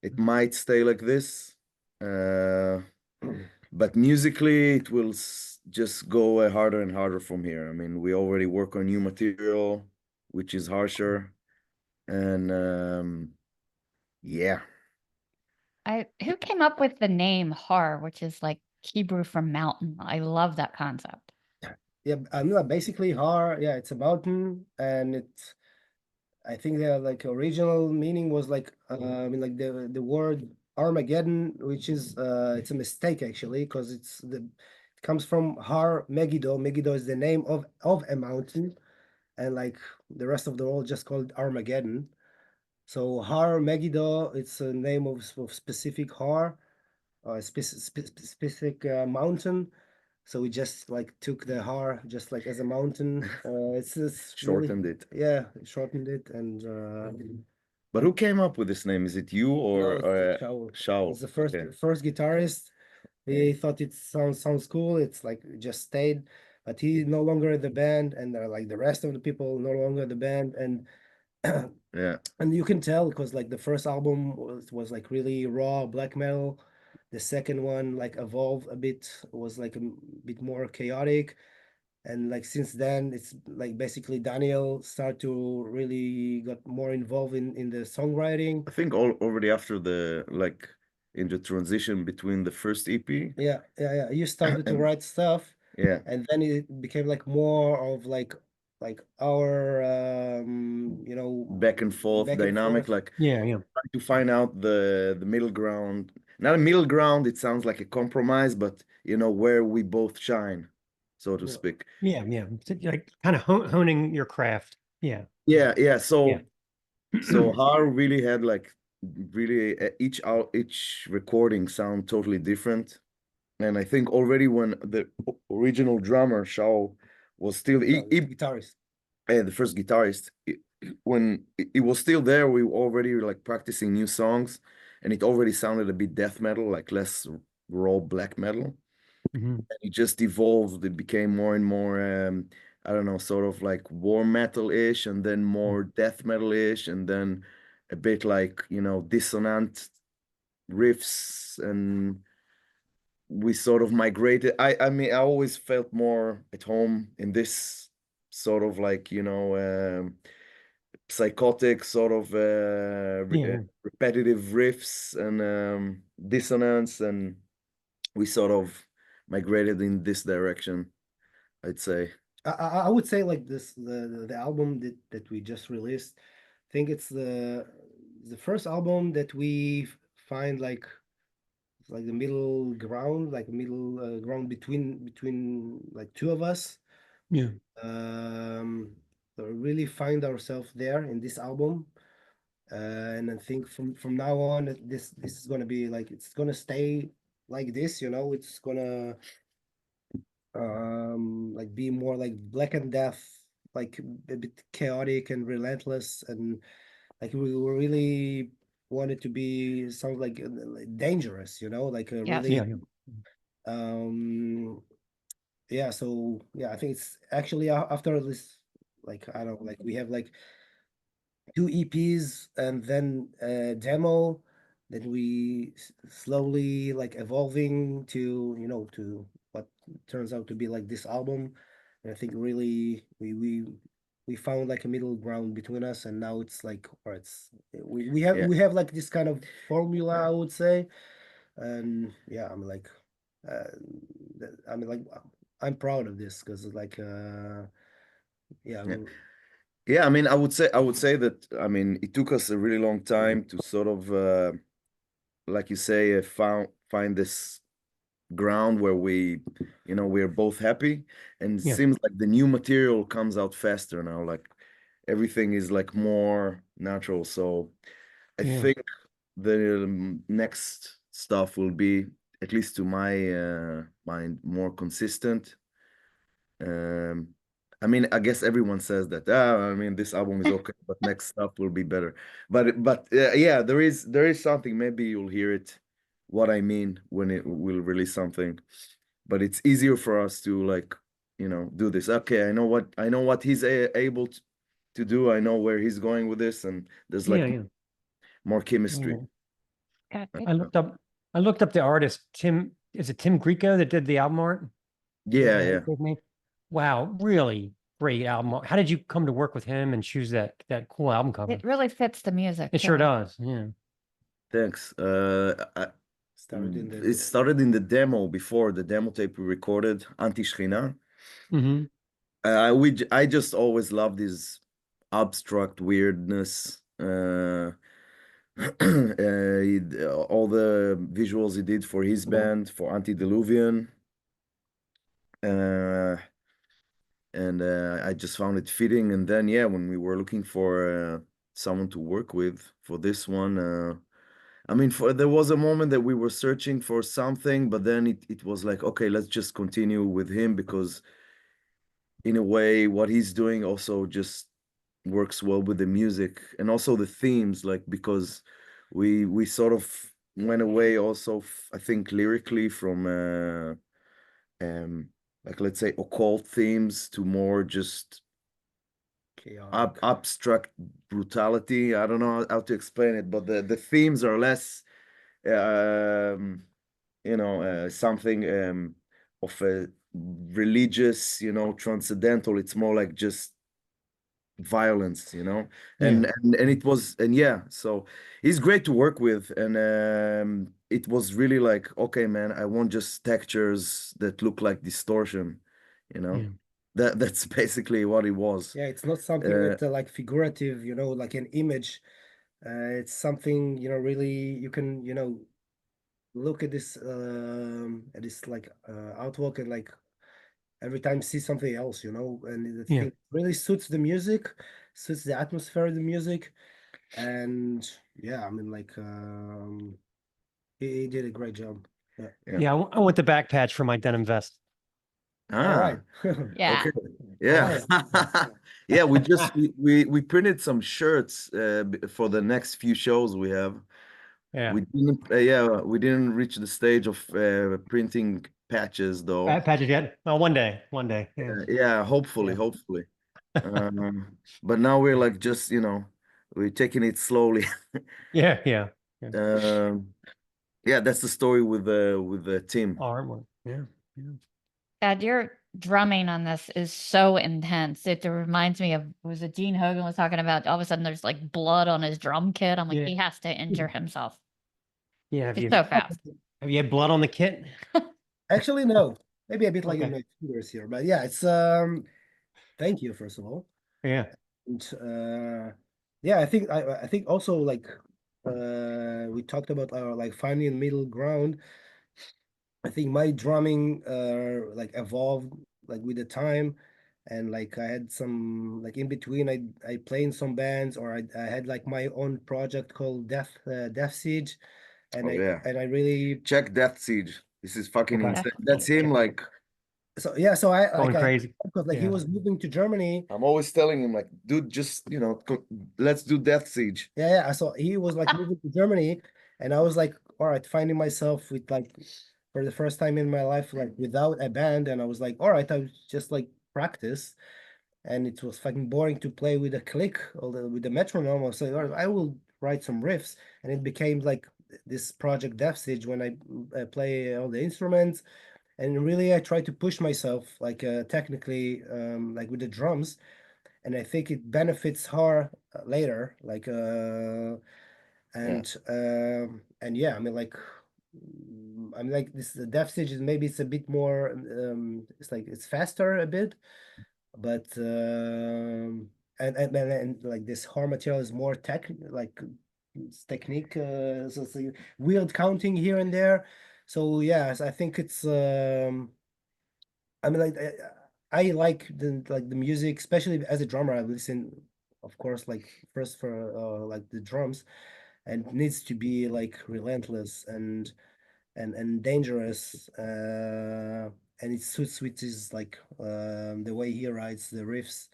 It might stay like this, but musically it will just go harder and harder from here. I mean, we already work on new material, which is harsher, and yeah. Who came up with the name Har, which is like Hebrew for mountain? I love that concept. Yeah, basically Har, yeah, it's a mountain, and it's, I think the like original meaning was like I mean like the word Armageddon, which is it's a mistake actually, because it comes from Har Megiddo. Megiddo is the name of a mountain, and like the rest of the world just called Armageddon. So Har Megiddo, it's a name of specific Har, a specific mountain. So we just like took the Har just like as a mountain. It's really, Shortened it. yeah, shortened it, and But who came up with this name? Is it you or no, it's Shaul. Shaul? It's the Okay. first guitarist. He thought it sounds cool. It's like just stayed, but he no longer in the band, and like the rest of the people no longer in the band, and Yeah. and you can tell because like the first album was like really raw black metal. The second one like evolved a bit, was like a bit more chaotic. And like since then it's like basically Daniel started to really got more involved in the songwriting. I think already after the like in the transition between the first EP. Yeah, you started to and write stuff, yeah, and then it became like more of like our back and forth back and dynamic, forth. like Yeah. trying to find out the middle ground. Not a middle ground, it sounds like a compromise, but you know, where we both shine, so to Yeah. speak. Yeah. So, like kind of honing your craft. Yeah. Yeah. So Yeah. Har really had like really each recording sound totally different. And I think already when the original drummer Shao was still Guitarist. the first guitarist, when it was still there, we were already like practicing new songs, and it already sounded a bit death metal, like less raw black metal. Mhm. And it just evolved. It became more and more, I don't know, sort of like war metal-ish, and then more death metal-ish, and then a bit like, you know, dissonant riffs, and we sort of migrated. I mean, I always felt more at home in this sort of like, you know, psychotic sort of Yeah. repetitive riffs and dissonance, and we sort of migrated in this direction, I'd say. I would say like this the album that we just released, I think it's the first album that we find like the middle ground, like middle ground between like two of us. Yeah. So really find ourselves there in this album. And I think from now on this is gonna be like, it's gonna stay like this, you know, it's gonna like be more like Black and Death, like a bit chaotic and relentless, and like we really wanted to be sound like dangerous, you know, like a Yes. really Yeah. yeah. So yeah, I think it's actually after this, like I don't know, like we have like two EPs and then a demo that we slowly like evolving to, you know, to what turns out to be like this album. And I think really we found like a middle ground between us, and now it's like, or it's Yeah. we have like this kind of formula, I would say. And yeah, I mean like uh I mean like I'm proud of this because like yeah. Yeah. Yeah, I mean, I would say that, I mean, it took us a really long time to sort of like you say, find this ground where we, you know, we're both happy, and it Yeah. seems like the new material comes out faster now, like everything is like more natural. So I Yeah. think the next stuff will be, at least to my mind, more consistent. um I mean, I guess everyone says that. I mean, this album is okay, but next stuff will be better. But yeah, there is something. Maybe you'll hear it, what I mean when it will release something. But it's easier for us to like, do this. Okay, I know what he's able to do. I know where he's going with this, and there's like Yeah, more chemistry. yeah. God, I looked up the artist. Is it Tim Greco that did the album art? Yeah, yeah. With me? Wow, really great album art. How did you come to work with him and choose that cool album cover? it really fits the music. It sure too. does. Yeah. Thanks. Started in It started in the demo before the demo tape we recorded, Anti-Shchina. Mm-hmm. I just always loved his abstract weirdness. All the visuals he did for his band, for Antediluvian. And I just found it fitting. And then, yeah, when we were looking for someone to work with for this one, I mean, there was a moment that we were searching for something, but then it was like, okay, let's just continue with him because in a way, what he's doing also just works well with the music and also the themes, like because we sort of went away also, I think, lyrically from like let's say occult themes to more just chaotic. abstract brutality. I don't know how to explain it, but the themes are less something of a religious, transcendental. It's more like just violence, and it was, and yeah, so he's great to work with, and it was really like, okay, man, I want just textures that look like distortion, Yeah. that's basically what it was. Yeah, it's not something that like figurative, like an image. It's something, really you can, look at this like artwork and like every time see something else, and the Yeah. thing really suits the music, suits the atmosphere of the music. And yeah, I mean like he did a great job. Yeah. Yeah, I want the back patch for my denim vest. All right. Yeah. Okay. Yeah. Yeah, we printed some shirts for the next few shows we have. Yeah. We didn't reach the stage of printing patches though. Patches yet? Well, one day. Yeah. Yeah, hopefully. But now we're like just, we're taking it slowly. Yeah. Yeah, that's the story with the team. Artwork. Yeah. God, your drumming on this is so intense. It reminds me of, was it Gene Hogan was talking about, all of a sudden there's like blood on his drum kit. I'm like, Yeah. he has to injure himself. Yeah. He's so fast. Have you had blood on the kit? Actually, no. Maybe a bit like in Okay. my fingers here, but yeah, it's thank you first of all. Yeah. And yeah, I think also like we talked about our like finding middle ground. I think my drumming like evolved like with the time, and like I had some like in between I play in some bands, or I had like my own project called Death Siege, and Oh, yeah. I really Check Death Siege. This is fucking Okay. insane. That's him, like, so yeah, so I Going like crazy. because like he Yeah. was moving to Germany. I'm always telling him, like, dude, just, let's do Death Siege. Yeah, so he was like moving to Germany, and I was like, all right, finding myself with like for the first time in my life, like without a band, and I was like, all right, I just like practice, and it was fucking boring to play with a click or with the metronome. I was like, all right, I will write some riffs, and it became like this project Death Siege when I play all the instruments, and really I try to push myself like technically, like with the drums, and I think it benefits her later, like and yeah, I mean like I'm like this the Death Stage is maybe it's a bit more it's like it's faster a bit, but and like this horror material is more like it's technique, so it's like weird counting here and there. So yes, I think it's I mean like I like the music, especially as a drummer. I listen, of course, like first for like the drums, and it needs to be like relentless and dangerous, and it suits with his like the way he writes the riffs.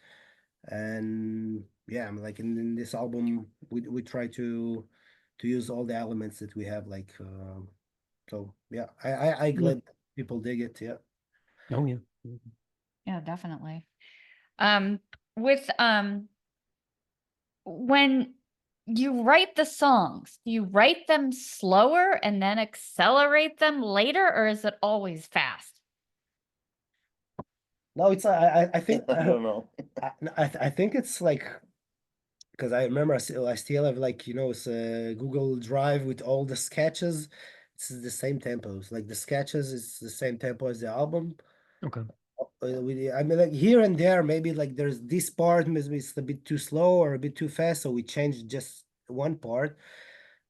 And yeah, I'm like in this album we try to use all the elements that we have, like so yeah, I glad people dig it. Yeah. Oh yeah. Yeah, definitely. With when you write the songs, do you write them slower and then accelerate them later, or is it always fast? No, it's I think I don't know. I think it's like, because I remember I still have, like, it's a Google Drive with all the sketches. It's the same tempos. Like the sketches is the same tempo as the album. Okay. I mean, like here and there, maybe like there's this part, maybe it's a bit too slow or a bit too fast, so we changed just one part.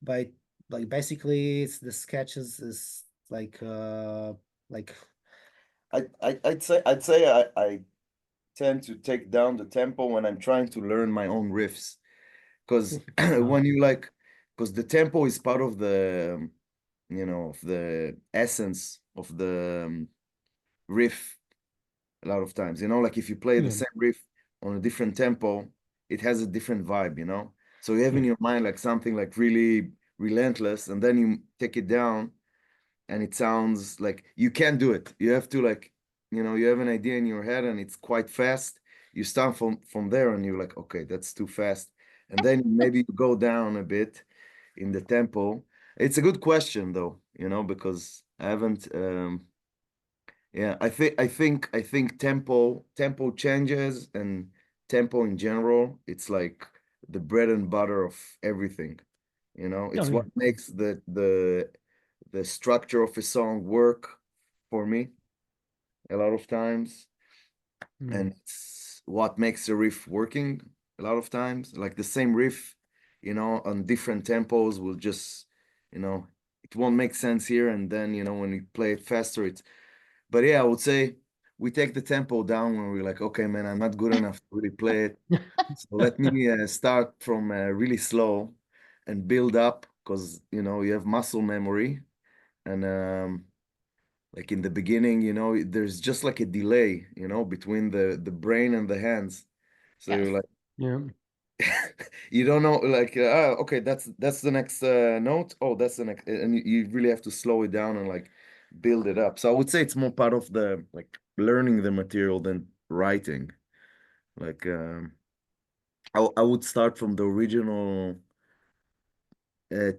But like basically, it's the sketches is like I'd say I tend to take down the tempo when I'm trying to learn my own riffs, because when you like, because the tempo is part of the of the essence of the riff. A lot of times, like if you play the same riff on a different tempo, it has a different vibe. So you have in your mind like something like really relentless, and then you take it down and it sounds like you can't do it. You have to, like, you have an idea in your head and it's quite fast. You start from there and you're like, okay, that's too fast. And then maybe you go down a bit in the tempo. It's a good question though, because I haven't yeah, I think tempo changes, and tempo in general, it's like the bread and butter of everything. It's Oh, what yeah. makes the structure of a song work for me a lot of times, and it's what makes a riff working a lot of times. Like the same riff, on different tempos will just, it won't make sense here, and then when we play it faster, it's. But yeah, I would say we take the tempo down when we're like, okay, man, I'm not good enough to really play it. So let me start from really slow and build up, because you have muscle memory, and like in the beginning, there's just like a delay, between the brain and the hands. So you're like, Yeah. you don't know, like, okay, that's the next note. Oh, that's the next, and you really have to slow it down and like build it up. So I would say it's more part of the like learning the material than writing. Like, I would start from the original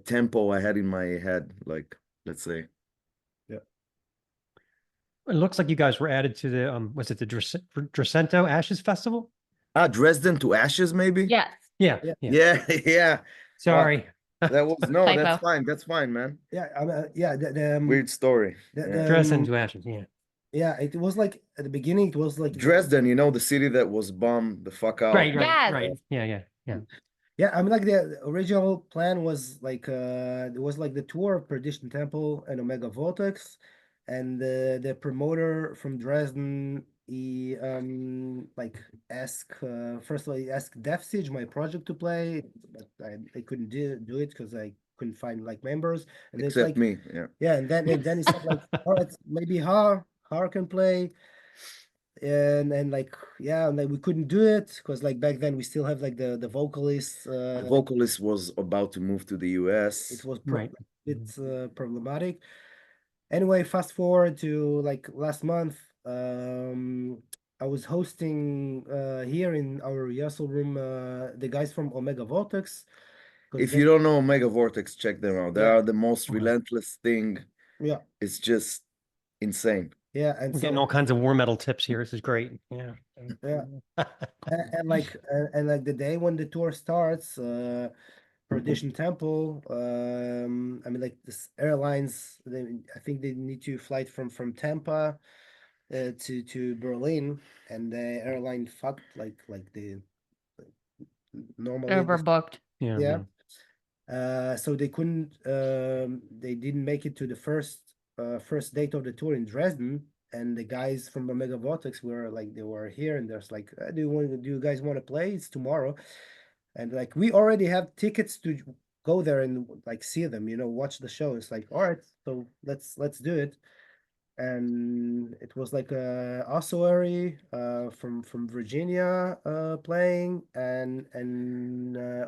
tempo I had in my head, like, let's say. It looks like you guys were added to the was it the Drescento Ashes Festival? Dresden to Ashes, maybe. Yes. Yeah. Yeah, yeah. Sorry. That was no, Typo. that's fine. That's fine, man. Yeah, yeah, Weird story. Dresden to Ashes. Yeah. yeah, it was like at the beginning, it was like Dresden, the city that was bombed the fuck out. Right. Yes. Right. Yeah. yeah, I mean, like the original plan was like it was like the tour of Perdition Temple and Omega Vortex, and the promoter from Dresden, he like asked first of all, he asked Death Siege, my project, to play, but I couldn't do it because I couldn't find like members, and it's Except like me, yeah. yeah, and then he said like, all right, maybe Har can play. And like yeah, and like we couldn't do it because like back then we still have like the vocalist. The vocalist was about to move to the US. It was Right. it's problematic. Anyway, fast forward to like last month. I was hosting here in our rehearsal room the guys from Omega Vortex. If you don't know Omega Vortex, check them out. They Yeah. are the most relentless thing. Yeah. It's just insane. Yeah, and We're so getting all kinds of war metal tips here. This is great. Yeah. yeah, and like the day when the tour starts, Perdition Temple. I mean, like this airlines. I think they need to flight from Tampa to Berlin, and the airline fucked like the normally. Overbooked. Yeah. So they couldn't. They didn't make it to the first date of the tour in Dresden. And the guys from Omega Vortex were like, they were here, and there's like, do you guys want to play? It's tomorrow. And like we already have tickets to go there and like see them, watch the show. It's like, all right, so let's do it. and it was like a ossuary from Virginia playing, and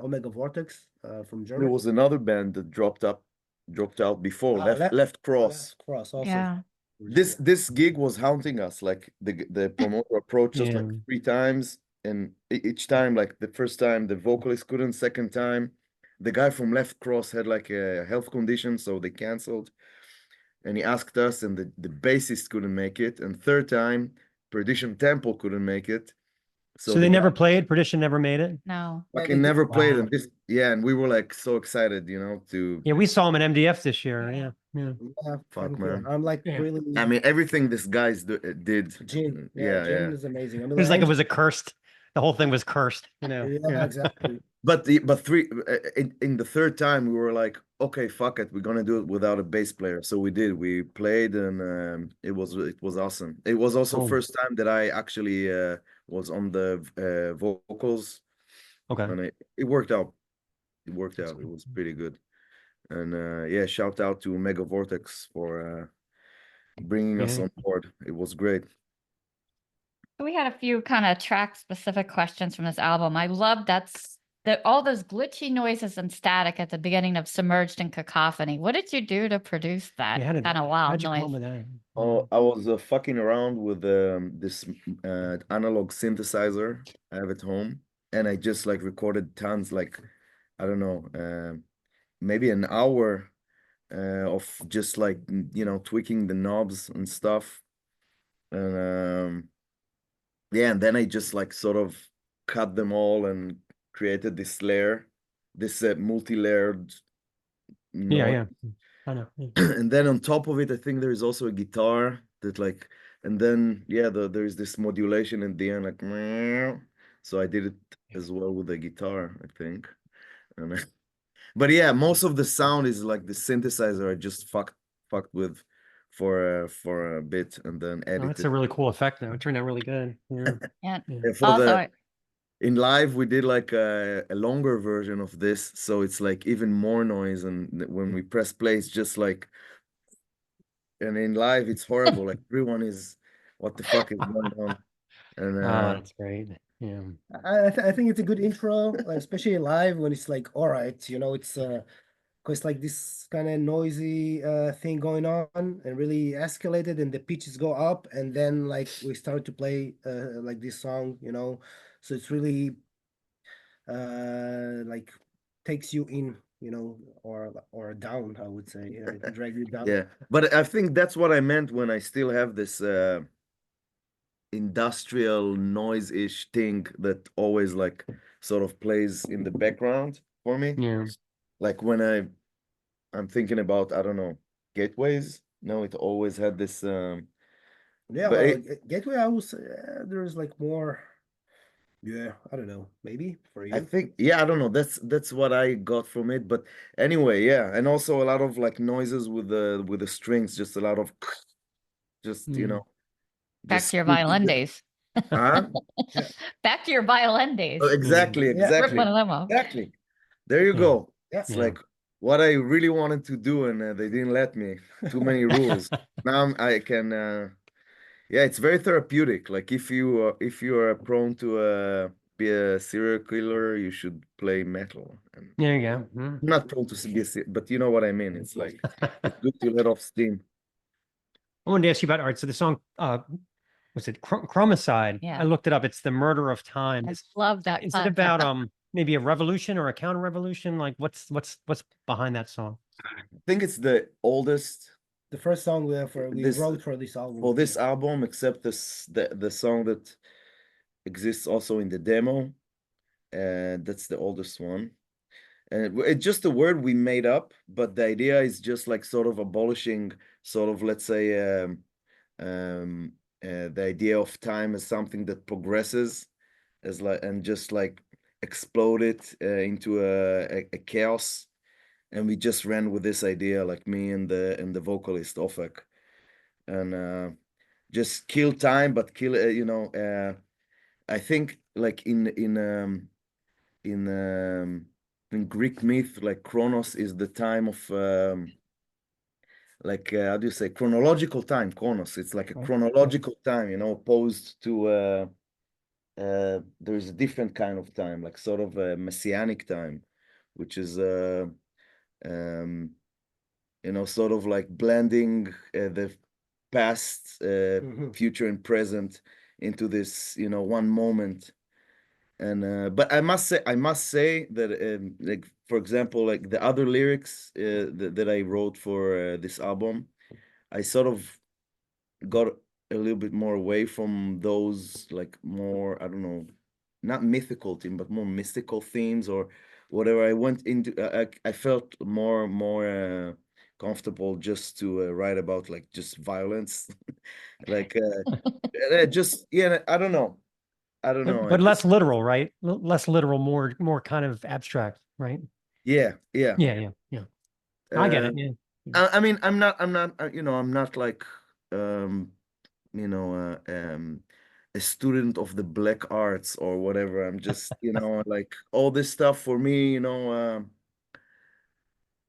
Omega Vortex from There Germany. was another band that dropped out before, Left Cross. Cross also. Yeah. This gig was haunting us. Like the promoter approached us like Yeah. 3 times, and each time, like the first time the vocalist couldn't, second time the guy from Left Cross had like a health condition, so they canceled. And he asked us, and the bassist couldn't make it. And third time, Perdition Temple couldn't make it. So they never guy played. Perdition never made it. No. fucking never played. Wow. And this, yeah, and we were like so excited, you know, to Yeah, we saw him at MDF this year. Yeah, yeah. Yeah, fuck, thank you. man. I'm like Yeah. really. I mean, everything this guys did. Gene, Yeah, Gene yeah. is amazing. I mean, It was like it was a cursed. The whole thing was cursed. You know. yeah, exactly. But in the third time we were like, okay, fuck it, we're gonna do it without a bass player. So we did. We played, and it was awesome. It was also Oh. first time that I actually was on the vocals, Okay. and it worked out. It worked That's out. It cool. was pretty good. And yeah, shout out to Mega Vortex for bringing us Yeah. on board. It was great. We had a few kind of track specific questions from this album. I love that all those glitchy noises and static at the beginning of Submerged in Cacophony. What did you do to produce that Yeah, how did- kind of how'd wild you come up noise? with that? Oh, I was fucking around with this analog synthesizer I have at home, and I just like recorded tons, like I don't know, maybe an hour of just like you know tweaking the knobs and stuff, and yeah, and then I just like sort of cut them all and created this layer, this multi-layered Yeah, noise. yeah. I know. Yeah. And then on top of it, I think there is also a guitar that like, and then yeah, there's this modulation in the end, like, meow. So I did it as well with the guitar, I think. And but yeah, most of the sound is like the synthesizer I just fucked with for a bit and then Oh, that's edited. a really cool effect though. It turned out really good. Yeah. Yeah. Yeah. And for Also, in live we did like a longer version of this, so it's like even more noise, and when we press play it's just like, and in live it's horrible, like everyone is, what the fuck is going on? And Oh, that's great. Yeah. I think it's a good intro, like, especially live when it's like, all right, you know, it's because like this kind of noisy thing going on and really escalated, and the pitches go up, and then like we start to play like this song, you know, so it's really like takes you in, you know, or down, I would say, drag you down. yeah, but I think that's what I meant when I still have this industrial noise-ish thing that always like sort of plays in the background for me. Yeah. Like when I'm thinking about, I don't know, gateways. No, it always had this Yeah, but well, Gateway, I was there's like more. Yeah, I don't know, maybe for I you. think, yeah, I don't know. That's what I got from it. But anyway, yeah, and also a lot of like noises with the strings, just a lot of just you know, back just to your violin days. Huh? Back to your violin days. Oh, exactly, Yeah. Rip exactly, one of them off. exactly. There you Yeah. go. Yeah. It's Yeah. like what I really wanted to do, and they didn't let me. Too many rules. Now I can. Yeah, it's very therapeutic. Like if you are prone to be a serial killer, you should play metal. And There you go. I'm not prone to be but you know what I mean. It's like it's good to let off steam. I wanted to ask you about art. So the song, was it Chromicide? Yeah. I looked it up. It's the murder of time. I love that. Is it about maybe a revolution or a counter revolution? Like what's behind that song? I think it's the oldest The first song we This- wrote for this album. for this album, except the song that exists also in the demo, and that's the oldest one. And it's just a word we made up, but the idea is just like sort of abolishing, sort of, let's say, the idea of time as something that progresses, as like, and just like explode it into a chaos. And we just ran with this idea, like me and the vocalist Ofek, and just kill time, but kill you know. I think like in Greek myth, like Chronos is the time of like how do you say, chronological time, chronos. It's like a Right. chronological time, you know, opposed to there's a different kind of time, like sort of a messianic time, which is um, you know, sort of like blending the past, future, and present into this, you know, one moment. And but I must say that like for example, like the other lyrics that I wrote for this album, I sort of got a little bit more away from those like more, I don't know, not mythical theme, but more mystical themes or whatever. I went into I felt more comfortable just to write about like just violence, like just yeah, I don't know. I don't know. But less literal, right? Less literal, more kind of abstract, right? Yeah, yeah. Yeah. I get it. Uh, Yeah. I mean, I'm not, you know, I'm not like, um, you know, a student of the black arts or whatever. I'm just, you know, like all this stuff for me, you know,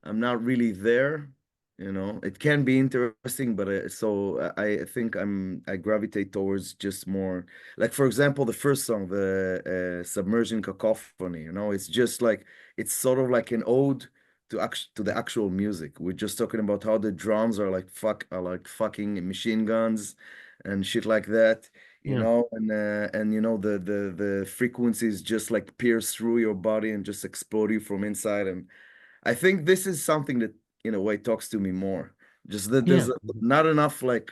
I'm not really there, you know. It can be interesting, but so I think I gravitate towards just more like, for example, the first song, the Submerging Cacophony, you know, it's just like it's sort of like an ode to the actual music. We're just talking about how the drums are like fucking machine guns and shit like that, you Yeah. know, and you know the frequencies just like pierce through your body and just explode you from inside. And I think this is something that in a way talks to me more. Just that there's Yeah. not enough like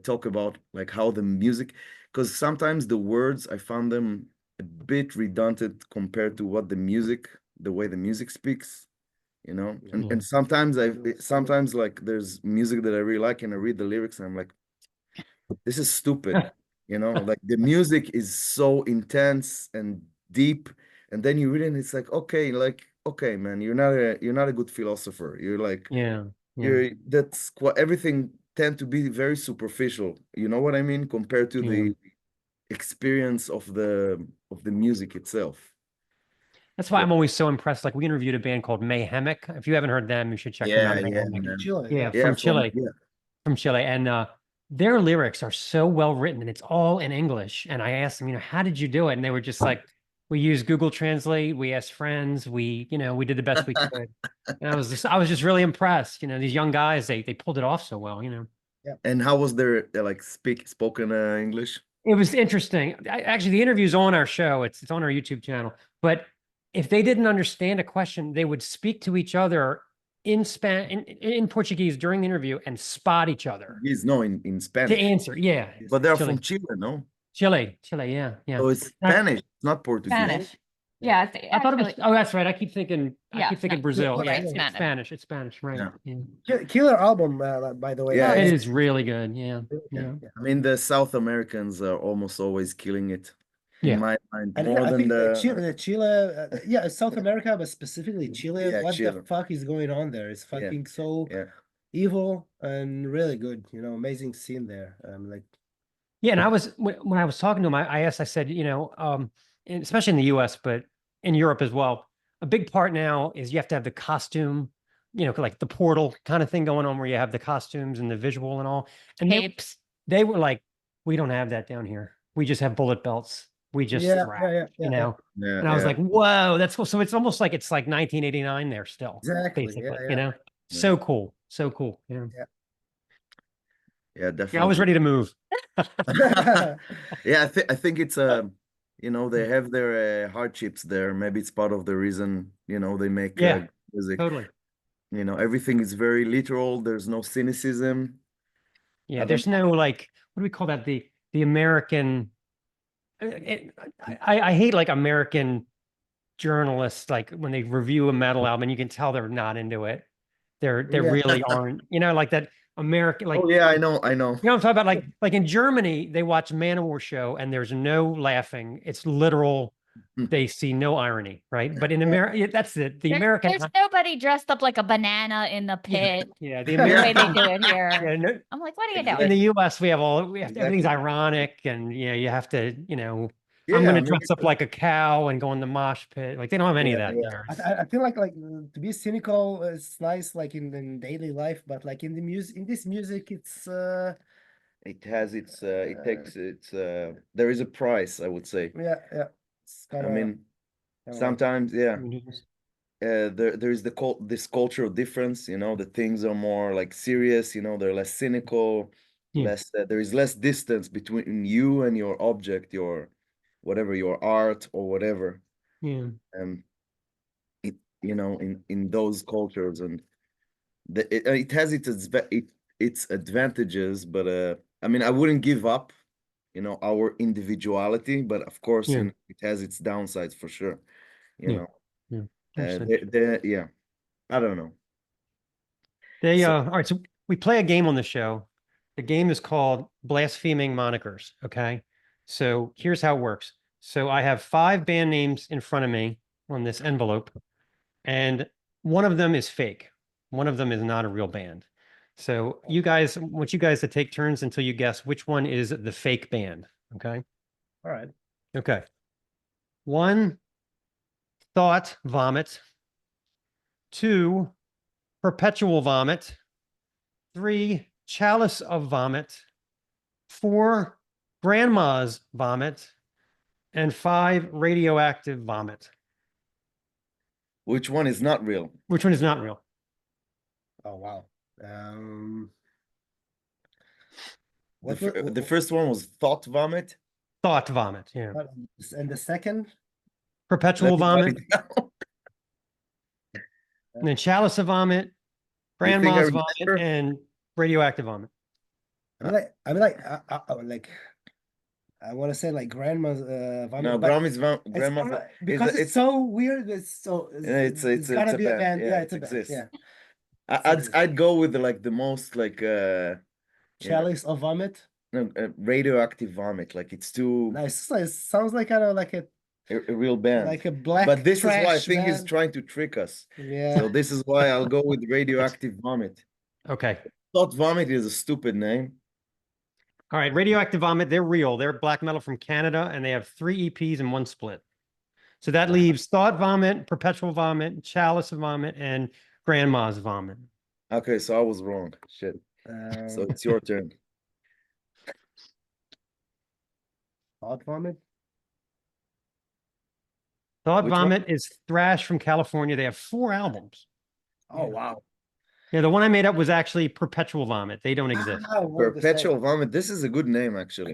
talk about like how the music, because sometimes the words I found them a bit redundant compared to what the way the music speaks, you know. And Yeah. and sometimes like there's music that I really like and I read the lyrics and I'm like, this is stupid, you know, like the music is so intense and deep, and then you read it and it's like, okay, like, okay, man, you're not a good philosopher. You're like, Yeah. that's what everything tend to be very superficial. You know what I mean? Compared to Yeah. the experience of the music itself. That's why Yeah. I'm always so impressed. Like we interviewed a band called Mayhemic. If you haven't heard them, you should check them out. Yeah, yeah, Mayhemic. man. Chile, Yeah, Yeah, from Chile. yeah. From Chile. And their lyrics are so well written and it's all in English. And I asked them, how did you do it? And they were just like, we used Google Translate, we asked friends, we did the best we could. And I was just really impressed. These young guys, they pulled it off so well. And how was their like spoken English? It was interesting. Actually, the interview's on our show. It's on our YouTube channel. But if they didn't understand a question, they would speak to each other in Portuguese during the interview and spot each other No, in to Spanish. answer. Yeah. But they're Chile. from Chile, no? Chile. Yeah. So it's Spanish, it's not Portuguese. Spanish. Yeah, I thought it was. Oh, that's right. I keep thinking no, Brazil. you're Yeah, right, it's Spanish. Spanish. It's Spanish, right? Yeah. Yeah. Killer album, by the way. Yeah, It is really good. Yeah. Yeah. I mean, the South Americans are almost always killing it, Yeah. in my mind, I more than think the Chile, yeah, South America, but specifically Chile. Yeah, What Chile. the fuck is going on there? It's Yeah, fucking so yeah. evil and really good. Amazing scene there. Like, Yeah, and I was when I was talking to him, I asked, I said, especially in the U.S., but in Europe as well, a big part now is you have to have the costume, like the Portal kind of thing going on, where you have the costumes and the visual and all. And Capes. they were like, we don't have that down here. We just have bullet belts. We just rap, yeah. Yeah, And I was yeah. like, whoa, that's cool. So it's almost like it's like 1989 there still, Exactly. basically. Yeah. So cool, so cool. Yeah, Yeah, definitely. I was ready to move. Yeah, I think it's they have their hardships there. Maybe it's part of the reason, they make Yeah, music. Totally. Everything is very literal. There's no cynicism. Yeah, there's no like, what do we call that? The American. I hate like American journalists, like when they review a metal album, you can tell they're not into it. They really aren't. Like that American, like Oh yeah, I know. what I'm talking about? Like in Germany, they watch Manowar show and there's no laughing. It's literal. They see no irony, right? But in America, that's the American. There's nobody dressed up like a banana in the pit. Yeah, the The way American. they do it here. Yeah, no, I'm like, what are you in doing? the U.S., we have everything's Exactly. ironic, and you have to, I'm gonna maybe dress up like a cow and go in the mosh pit. Like they don't have any of that yeah. there. I feel like to be cynical is nice like in daily life, but like in the music in this music it's It has its it takes its there is a price, I would say. yeah it's I kind of mean, sometimes yeah. Mhm. There is this cultural difference, you know, the things are more like serious, you know, they're less cynical, Yeah. less there is less distance between you and your object, your whatever, your art or whatever. Yeah. It, you know, in those cultures, and it has its advantages, but I mean, I wouldn't give up, you know, our individuality, but of course, Yeah. you know, it has its downsides for sure, you Yeah. know. Yeah. Understood. Yeah, I don't know. They So- all right, so we play a game on the show. The game is called Blaspheming Monikers. Okay. So here's how it works. So I have 5 band names in front of me on this envelope, and one of them is fake. One of them is not a real band. So you guys, I want you guys to take turns until you guess which one is the fake band. Okay. all right. Okay. 1, Thought Vomit. 2, Perpetual Vomit. 3, Chalice of Vomit. 4, Grandma's Vomit. And 5, Radioactive Vomit. which one is not real? Which one is not real? Oh wow. The first one was Thought Vomit. Thought Vomit. Yeah. And the second Perpetual Let me write Vomit. it down. And then Chalice of Vomit. You think I Grandma's Vomit. remember? And Radioactive Vomit. I want to say like grandma's vomit, No, but Grandma's because it's so weird. It's gotta be a band. Yeah, it's a band. exists. Yeah, I'd go with the most like Chalice of Vomit. no, Radioactive Vomit. Like it's too Nice. It sounds like kind of like a real band. like a black. But this is why I trash think he's band. trying to trick us. Yeah. So this is why I'll go with Radioactive Vomit. Okay. Thought Vomit is a stupid name. All right. Radioactive Vomit. They're real. They're black metal from Canada, and they have 3 EPs and 1 split. So that leaves Thought Vomit, Perpetual Vomit, Chalice of Vomit, and Grandma's Vomit. Okay, so I was wrong. Shit. So it's your turn. Thought Vomit. Thought Which one? Vomit is thrash from California. They have 4 albums. Oh wow. Yeah, the one I made up was actually Perpetual Vomit. They don't exist. Perpetual Vomit. This is a good name, actually.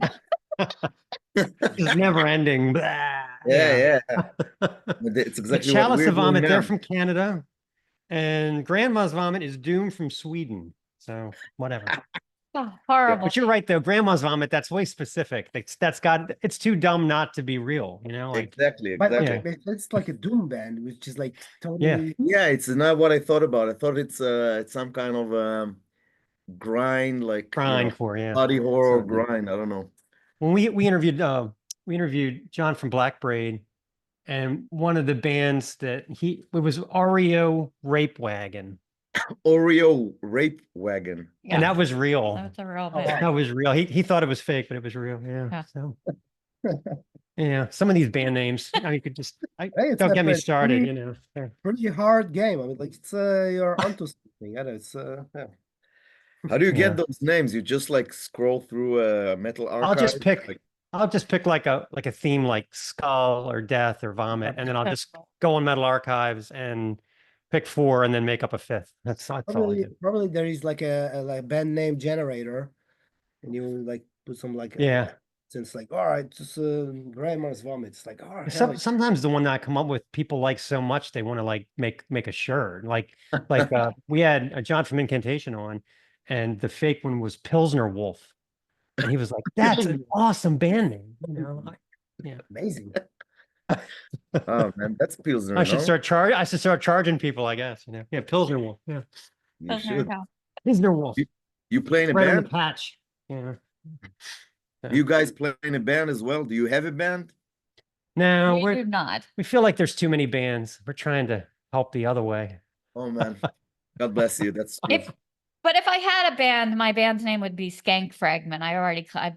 It's never ending. Yeah. It's But exactly what Chalice we're of Vomit, doing they're now. from Canada. And Grandma's Vomit is Doom from Sweden. So whatever. Oh, horrible. But you're right though. Grandma's Vomit, that's way specific. It's too dumb not to be real, you know? Like Exactly. But it's like a doom band, which is like totally. Yeah, it's not what I thought about. I thought it's some kind of grind, like grindcore, yeah. body horror Something. grind. I don't know. When we interviewed John from Black Braid, and one of the bands that it was Oreo Rape Wagon. Oreo Rape Wagon. And that was real. That's a real Oh, band. That was real. He thought it was fake, but it was real. Yeah. Yeah. So yeah, some of these band names, you could just It's don't a get me pretty- started, you know. They're- Pretty hard game. I mean, like it's you're onto something. I know it's yeah. How do you Yeah. get those names? You just like scroll through a metal archive. I'll just pick like, like a theme like skull or death or vomit, and then I'll just go on Metal Archives and pick 4 and then make up a 5th. That's all I do. Probably there is like a like band name generator, and you like put some like Yeah. since like all right, just Grandma's Vomit. It's like all right. Sometimes the one that I come up with, people like so much they want to like make a shirt. Like we had John from Incantation on, and the fake one was Pilsner Wolf, and he was like, "That's an awesome band name." You know, Amazing. oh man, that's Pilsner. I should no? start charging people. I guess you know. Yeah, Pilsner Wolf. Yeah, You Doesn't should. count. Pilsner Wolf. You play in a Right on the band? patch. Yeah. You guys play in a band as well? Do you have a band? No, We do not. we feel like there's too many bands. We're trying to help the other way. Oh man, God bless you. That's true. If But if I had a band, my band's name would be Skank Fragment. I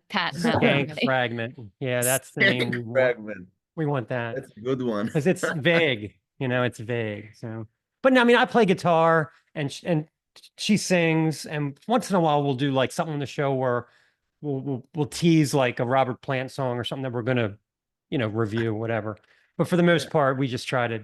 patent that one Skank already. fragment. Yeah, that's the name we want. Fragment. We want that That's a good one. because it's vague. It's vague. So, but no, I mean, I play guitar and she sings, and once in a while we'll do like something on the show where we'll tease like a Robert Plant song or something that we're gonna, review, whatever. But for the most part, we just try to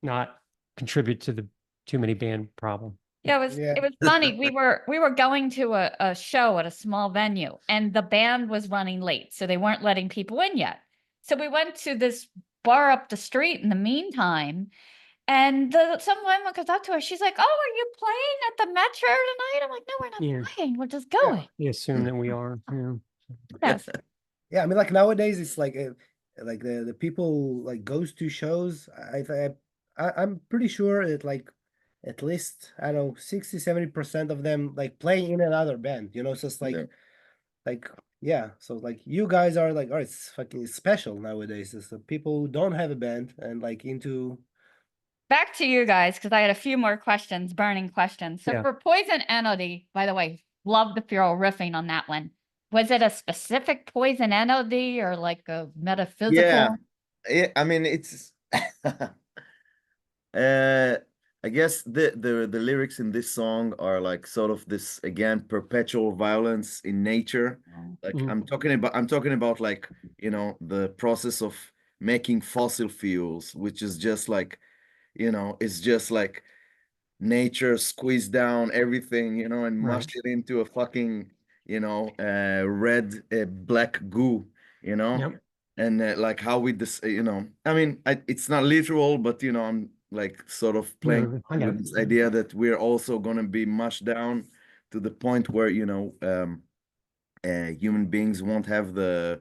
not contribute to the too many band problem. Yeah, it was funny. We were going to a show at a small venue, and the band was running late, so they weren't letting people in yet. So we went to this bar up the street in the meantime, and some woman goes up to her. She's like, "Oh, are you playing at the Metro tonight?" I'm like, "No, we're not playing. We're just going." We assume that we are. Yeah. Yes. Yeah, I mean, like nowadays, it's like the people like goes to shows. I'm pretty sure it like at least I don't know 60-70% of them like play in another band. So it's like yeah. So like you guys are like, oh, it's fucking special nowadays. It's the people who don't have a band and like into. Back to you guys, because I had a few more questions, burning questions. So for Poison Entity, by the way, love the Feral riffing on that one. Was it a specific Poison Entity or like a metaphysical? Yeah, I mean it's I guess the lyrics in this song are like sort of this again perpetual violence in nature. Like I'm talking about like the process of making fossil fuels, which is just like it's just like nature squeezed down everything, and mushed it into a fucking red black goo, and like how we this I mean it's not literal, but I'm like sort of playing with this idea that we're also going to be mushed down to the point where human beings won't have the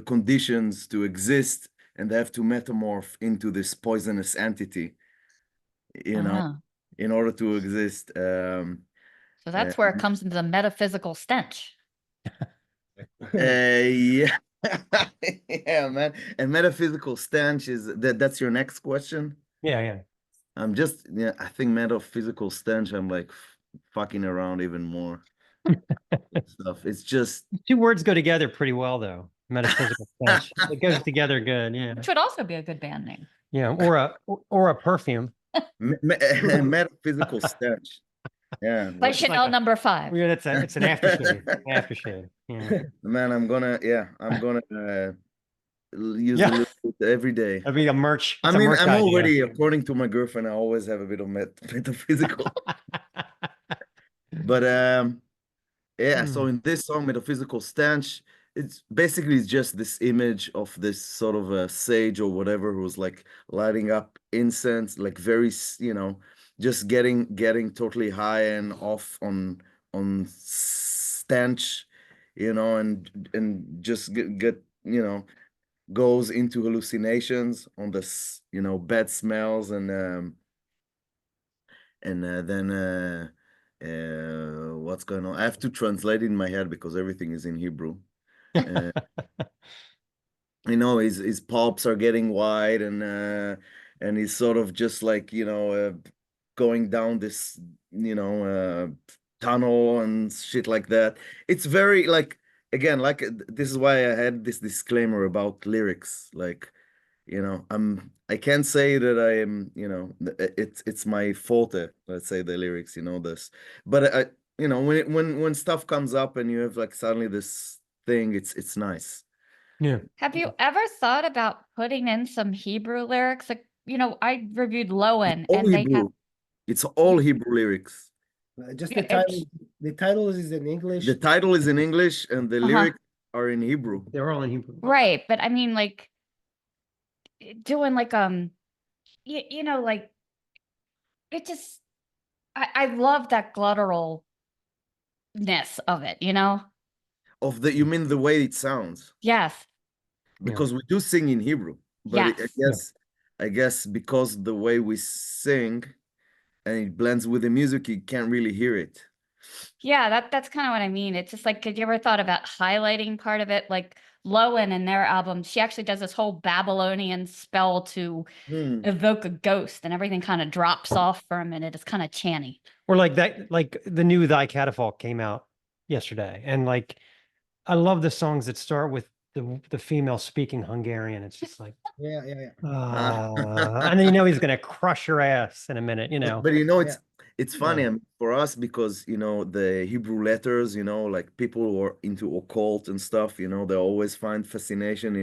conditions to exist, and they have to metamorph into this poisonous entity in order to exist. So that's where it comes into the metaphysical stench. Yeah. Yeah, man. And metaphysical stench that's your next question? Yeah. I think metaphysical stench, I'm like fucking around even more stuff. It's just two words go together pretty well though. Metaphysical stench. It goes together good, yeah. Which would also be a good band name. Yeah, or a perfume. Metaphysical stench. Yeah. Like Chanel number 5. Yeah, it's an aftershave. Aftershave. Yeah. Man, I'm gonna use a little bit every day. That'd be a merch. I mean, I'm already, according to my girlfriend, I always have a bit of metaphysical. But so in this song, Metaphysical Stench, it's basically just this image of this sort of a sage or whatever who's like lighting up incense, like very, just getting totally high and off on stench, and just get goes into hallucinations on this, bad smells, and then what's going on? I have to translate it in my head because everything is in Hebrew. His palps are getting wide, and he's sort of just like going down this tunnel and shit like that. It's very like, again, like this is why I had this disclaimer about lyrics. Like, I can't say that I am, it's my forte, let's say, the lyrics, this. But when stuff comes up and you have like suddenly this thing, it's nice. Yeah. Have you ever thought about putting in some Hebrew lyrics? Like, I reviewed Lowen, and they have. It's all Hebrew lyrics. Just the title. The title is in English. The title is in English, and the lyrics are in Hebrew. They're all in Hebrew. Right, but I mean, like, doing like like it just. I love that glutturalness of it. You mean the way it sounds? Yes. Because we do sing in Hebrew, but I guess because the way we sing and it blends with the music, you can't really hear it. Yeah, that's kind of what I mean. It's just like, have you ever thought about highlighting part of it? Like Lowen in their album, she actually does this whole Babylonian spell to evoke a ghost, and everything kind of drops off for a minute. It's kind of chanty. Or like that, like the new Thy Catafalque came out yesterday, and like I love the songs that start with the female speaking Hungarian. It's just like, Yeah, yeah, yeah. and then you know he's gonna crush her ass in a minute, you know. But you know, Yeah. it's funny, Yeah. I mean, for us, because you know the Hebrew letters, you know, like people who are into occult and stuff, you know, they always find fascination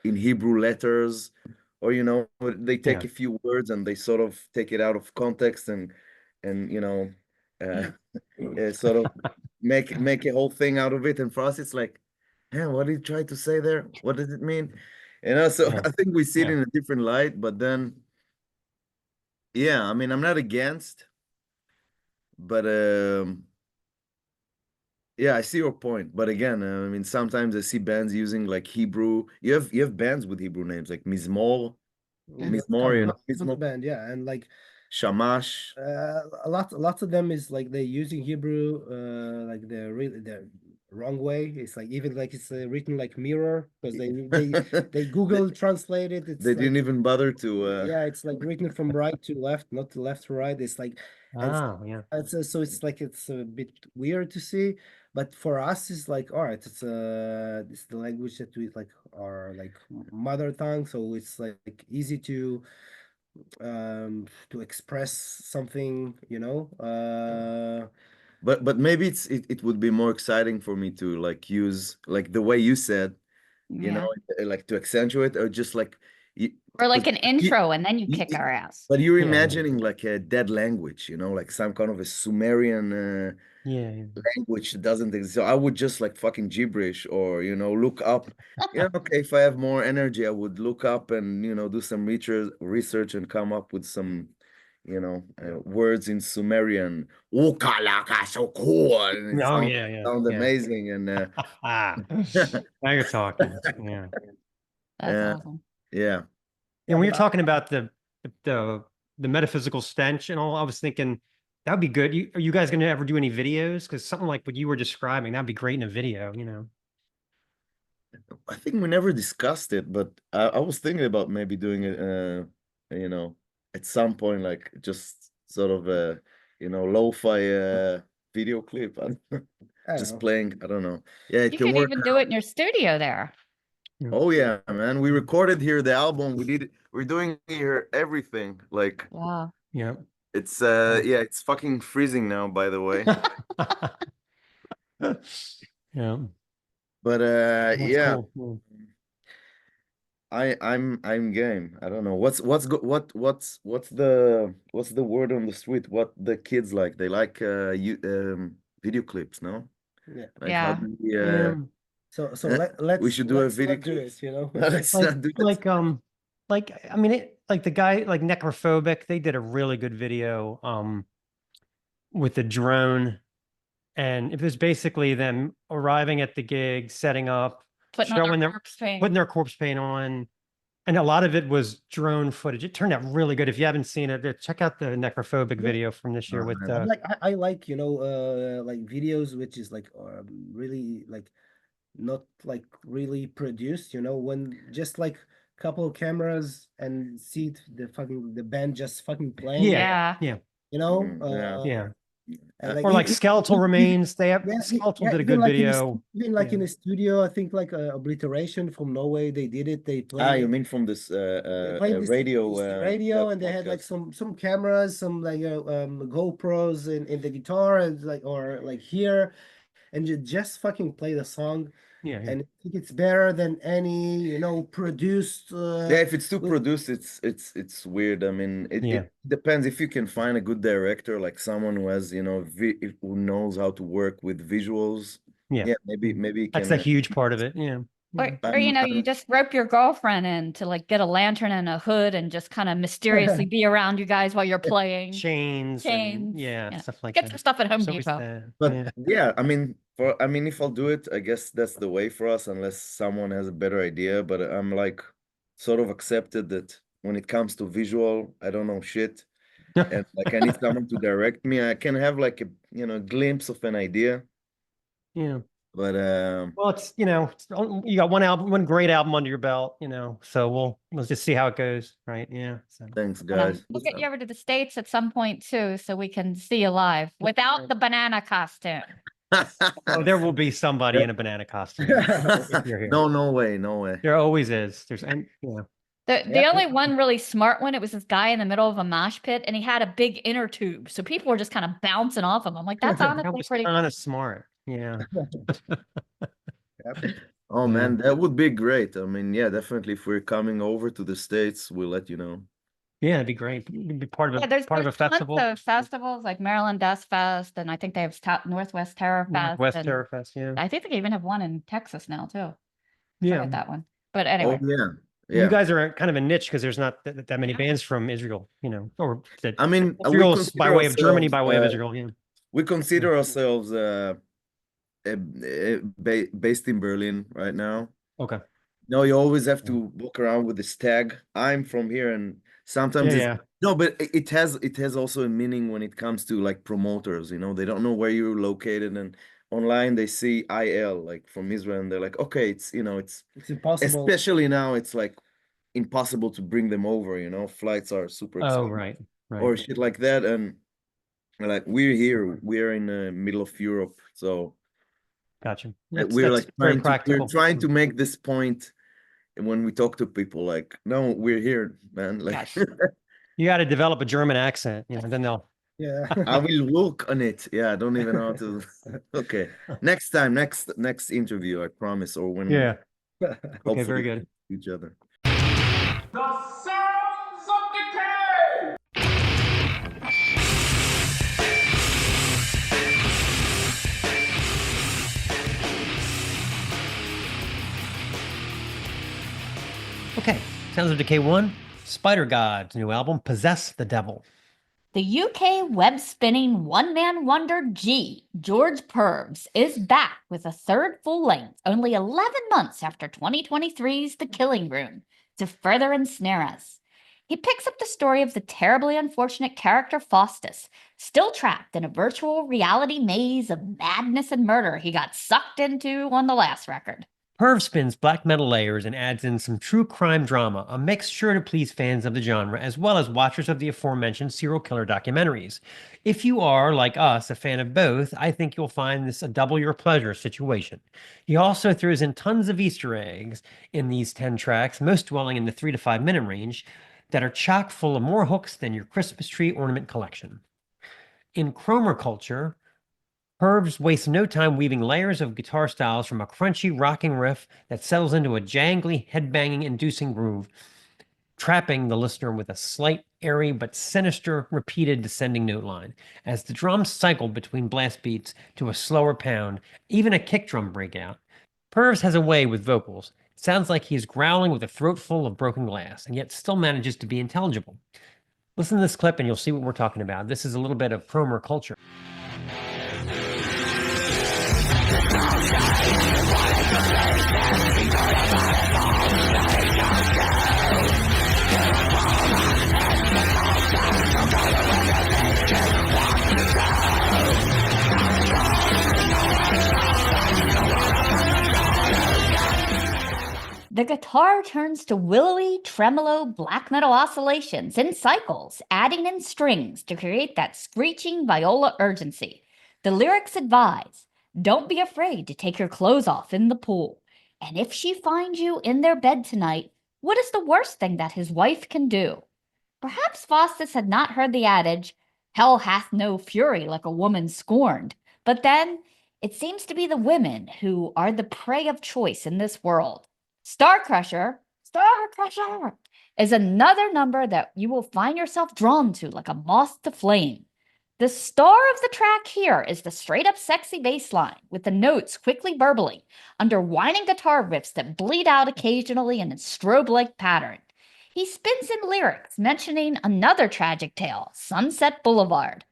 in Hebrew letters, or you know, they take Yeah. a few words and they sort of take it out of context and you know, sort of make a whole thing out of it. And for us, it's like, man, what did he try to say there? What does it mean? You know, so Yeah. I think we see it Yeah. in a different light, but then. Yeah, I mean, I'm not against, but yeah, I see your point. But again, I mean, sometimes I see bands using like Hebrew. You have bands with Hebrew names like Mizmor, Yeah, Mizmor, you know, couple Mizmor, band, yeah, and like Shamash. lots of them is like they're using Hebrew, like the wrong way. It's like even like it's written like mirror because they Google translate it. It's They like didn't even bother to. yeah, it's like written from right to left, not to left to right. It's like and Oh, yeah. so it's like it's a bit weird to see, but for us it's like all right, it's the language that we like our like mother tongue, so it's like easy to express something, you know. But maybe it would be more exciting for me to like use like the way you said, you know, like to accentuate or just like. Or like 'Cause an intro and then you kick you- our ass. But you're Yeah. imagining like a dead language, you know, like some kind of a Sumerian Yeah. language that doesn't exist. So I would just like fucking gibberish or, you know, look up. Yeah, okay, if I have more energy, I would look up and, you know, do some research and come up with some, you know, words in Sumerian. Ukalaka so cool. And it Oh, yeah, yeah. sounds Yeah. amazing. And Now you're talking. Yeah. That's uh, awesome. yeah. And when you're talking about the metaphysical stench and all, I was thinking that'd be good. Are you guys going to ever do any videos? Because something like what you were describing, that'd be great in a video, you know. I think we never discussed it, but I was thinking about maybe doing it, you know, at some point, like just sort of a, you know, lo-fi video clip. Just playing, I don't know. Yeah, it You can could work. even do it in your studio there. Oh yeah, man. We recorded here the album. We're doing here everything. Like Wow. Yeah. it's yeah, it's fucking freezing now, by the way. Yeah. But That's yeah. cool. I'm game. I don't know what's the word on the street? What the kids like? They like video clips, no? Yeah. Like Yeah. how do we Yeah. So we should do a let's video not do clip. it, you know. Let's Like not do it. like I mean like the guy like Necrophobic, they did a really good video with the drone, and it was basically them arriving at the gig, setting up, Putting on showing our their corpse paint. putting their corpse paint on, and a lot of it was drone footage. It turned out really good. If you haven't seen it, check out the Necrophobic video from this year with I like I like, you know, like videos which is like really like not like really produced, you know, when just like couple cameras and see the band just fucking playing, yeah, Yeah. you know, Yeah. yeah. and like Or like Skeletal Remains. They have yeah, Skeletal yeah, did a even good like video. even like Yeah. in a studio, I think like Obliteration from Norway, they did it. They Ah, played you mean from this they played this radio, and they had like some cameras, some like GoPros in the guitar, and like or like here, and you just fucking play the song. Yeah, And I think it's better than any, you know, produced. Yeah, if it's too produced, it's weird. I mean, it depends if you can find a good director, like someone who has, you know, who knows how to work with visuals. yeah. Maybe you That's can. a huge part of it. Yeah. Or you know, you just rope your girlfriend in to like get a lantern and a hood and just kind of mysteriously be around you guys while you're playing. Chains. And, Yeah. stuff like Get that. some stuff at Home So is Depot. that. But yeah, I mean, if I'll do it, I guess that's the way for us, unless someone has a better idea. But I'm like sort of accepted that when it comes to visual, I don't know shit. And like I need someone to direct me. I can have like a, you know, glimpse of an idea. Yeah. But Well, you got one great album under your belt, so we'll just see how it goes, right? Yeah. So. thanks, And guys. we'll get you over to the States at some point too, so we can see you live without the banana costume. Oh, there will be somebody in a banana costume if you're here. No way, no way. There always is. The only one really smart one, it was this guy in the middle of a mosh pit, and he had a big inner tube, so people were just kind of bouncing off him. I'm like, that's That honestly was pretty. kind of smart. Yeah. Oh man, that would be great. I mean, yeah, definitely. If we're coming over to the States, we'll let you know. Yeah, it'd be great. You'd be part of Yeah, there's a festival. tons of festivals like Maryland Death Fest, and I think they have Northwest Terror Fest. West and Terror Fest, yeah. I think they even have one in Texas now too. Yeah. Forget that one. But anyway, Oh yeah. You guys are kind of a niche because there's not that many bands from Israel, or I mean, we Israel's by way of Germany, ourselves, by way of Israel. Yeah. We consider ourselves based in Berlin right now. Okay. No, you always have to walk around with this tag. I'm from here, and sometimes no, but it has also a meaning when it comes to like promoters. They don't know where you're located, and online they see IL like from Israel, and they're like, okay, it's impossible. Especially now, it's like impossible to bring them over. Flights are super expensive. Oh, right. Or shit like that, and like we're here, we're in the middle of Europe, so gotcha. We're like trying to make this point when we talk to people, like, no, we're here, man. Like, you got to develop a German accent, then they'll. Yeah, I will work on it. Yeah, I don't even know how to. Okay, next time, next interview, I promise, or when. Yeah. Okay, very good. Each other. The sounds of decay. Okay, Sounds of Decay 1, Spider God's new album, Possess the Devil. The UK web-spinning one-man wonder G, George Purves, is back with a third full-length only 11 months after 2023's The Killing Room to further ensnare us. He picks up the story of the terribly unfortunate character Faustus, still trapped in a virtual reality maze of madness and murder he got sucked into on the last record. Purv spins black metal layers and adds in some true crime drama, a mix sure to please fans of the genre as well as watchers of the aforementioned serial killer documentaries. If you are, like us, a fan of both, I think you'll find this a double your pleasure situation. He also throws in tons of Easter eggs in these 10 tracks, most dwelling in the 3 to 5 minute range, that are chock full of more hooks than your Christmas tree ornament collection. In Cromer culture, Purves wastes no time weaving layers of guitar styles from a crunchy rocking riff that settles into a jangly, headbanging, inducing groove, trapping the listener with a slight, airy, but sinister, repeated descending note line. As the drums cycle between blast beats to a slower pound, even a kick drum breakout. Purves has a way with vocals. It sounds like he's growling with a throat full of broken glass, and yet still manages to be intelligible. Listen to this clip and you'll see what we're talking about. This is a little bit of Cromer culture. The guitar turns to willowy, tremolo black metal oscillations in cycles, adding in strings to create that screeching viola urgency. The lyrics advise, don't be afraid to take your clothes off in the pool. And if she finds you in their bed tonight, what is the worst thing that his wife can do? Perhaps Faustus had not heard the adage, hell hath no fury like a woman scorned. But then, it seems to be the women who are the prey of choice in this world. Star Crusher is another number that you will find yourself drawn to like a moth to flame. The star of the track here is the straight-up sexy bass line, with the notes quickly burbling under whining guitar riffs that bleed out occasionally in a strobe-like pattern. He spins in lyrics mentioning another tragic tale, Sunset Boulevard.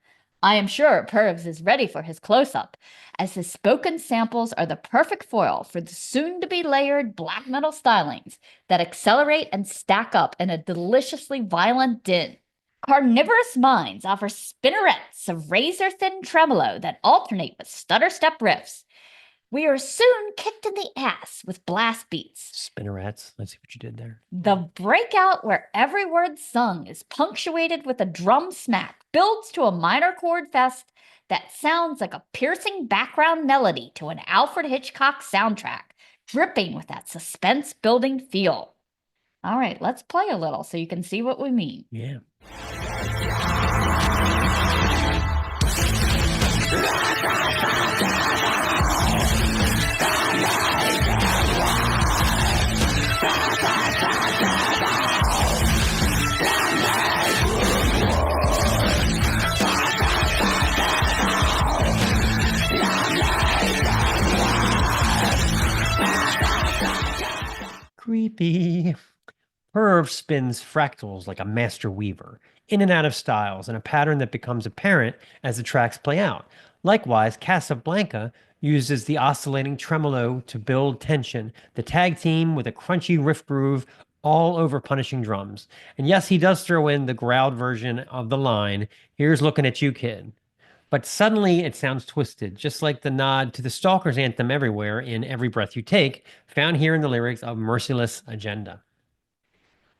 I am sure Purves is ready for his close-up, as his spoken samples are the perfect foil for the soon-to-be layered black metal stylings that accelerate and stack up in a deliciously violent din. Carnivorous Minds offers spinnerets of razor-thin tremolo that alternate with stutter-step riffs. We are soon kicked in the ass with blast beats. Spinnerets. Let's see what you did there. The breakout where every word sung is punctuated with a drum smack builds to a minor chord fest that sounds like a piercing background melody to an Alfred Hitchcock soundtrack, dripping with that suspense-building feel. All right, let's play a little so you can see what we mean. Yeah. Creepy. Perv spins fractals like a master weaver, in and out of styles, in a pattern that becomes apparent as the tracks play out. Likewise, Casablanca uses the oscillating tremolo to build tension, the tag team with a crunchy riff groove all over punishing drums. And yes, he does throw in the growled version of the line, "Here's looking at you, kid." But suddenly it sounds twisted, just like the nod to the Stalkers anthem everywhere in Every Breath You Take, found here in the lyrics of Merciless Agenda.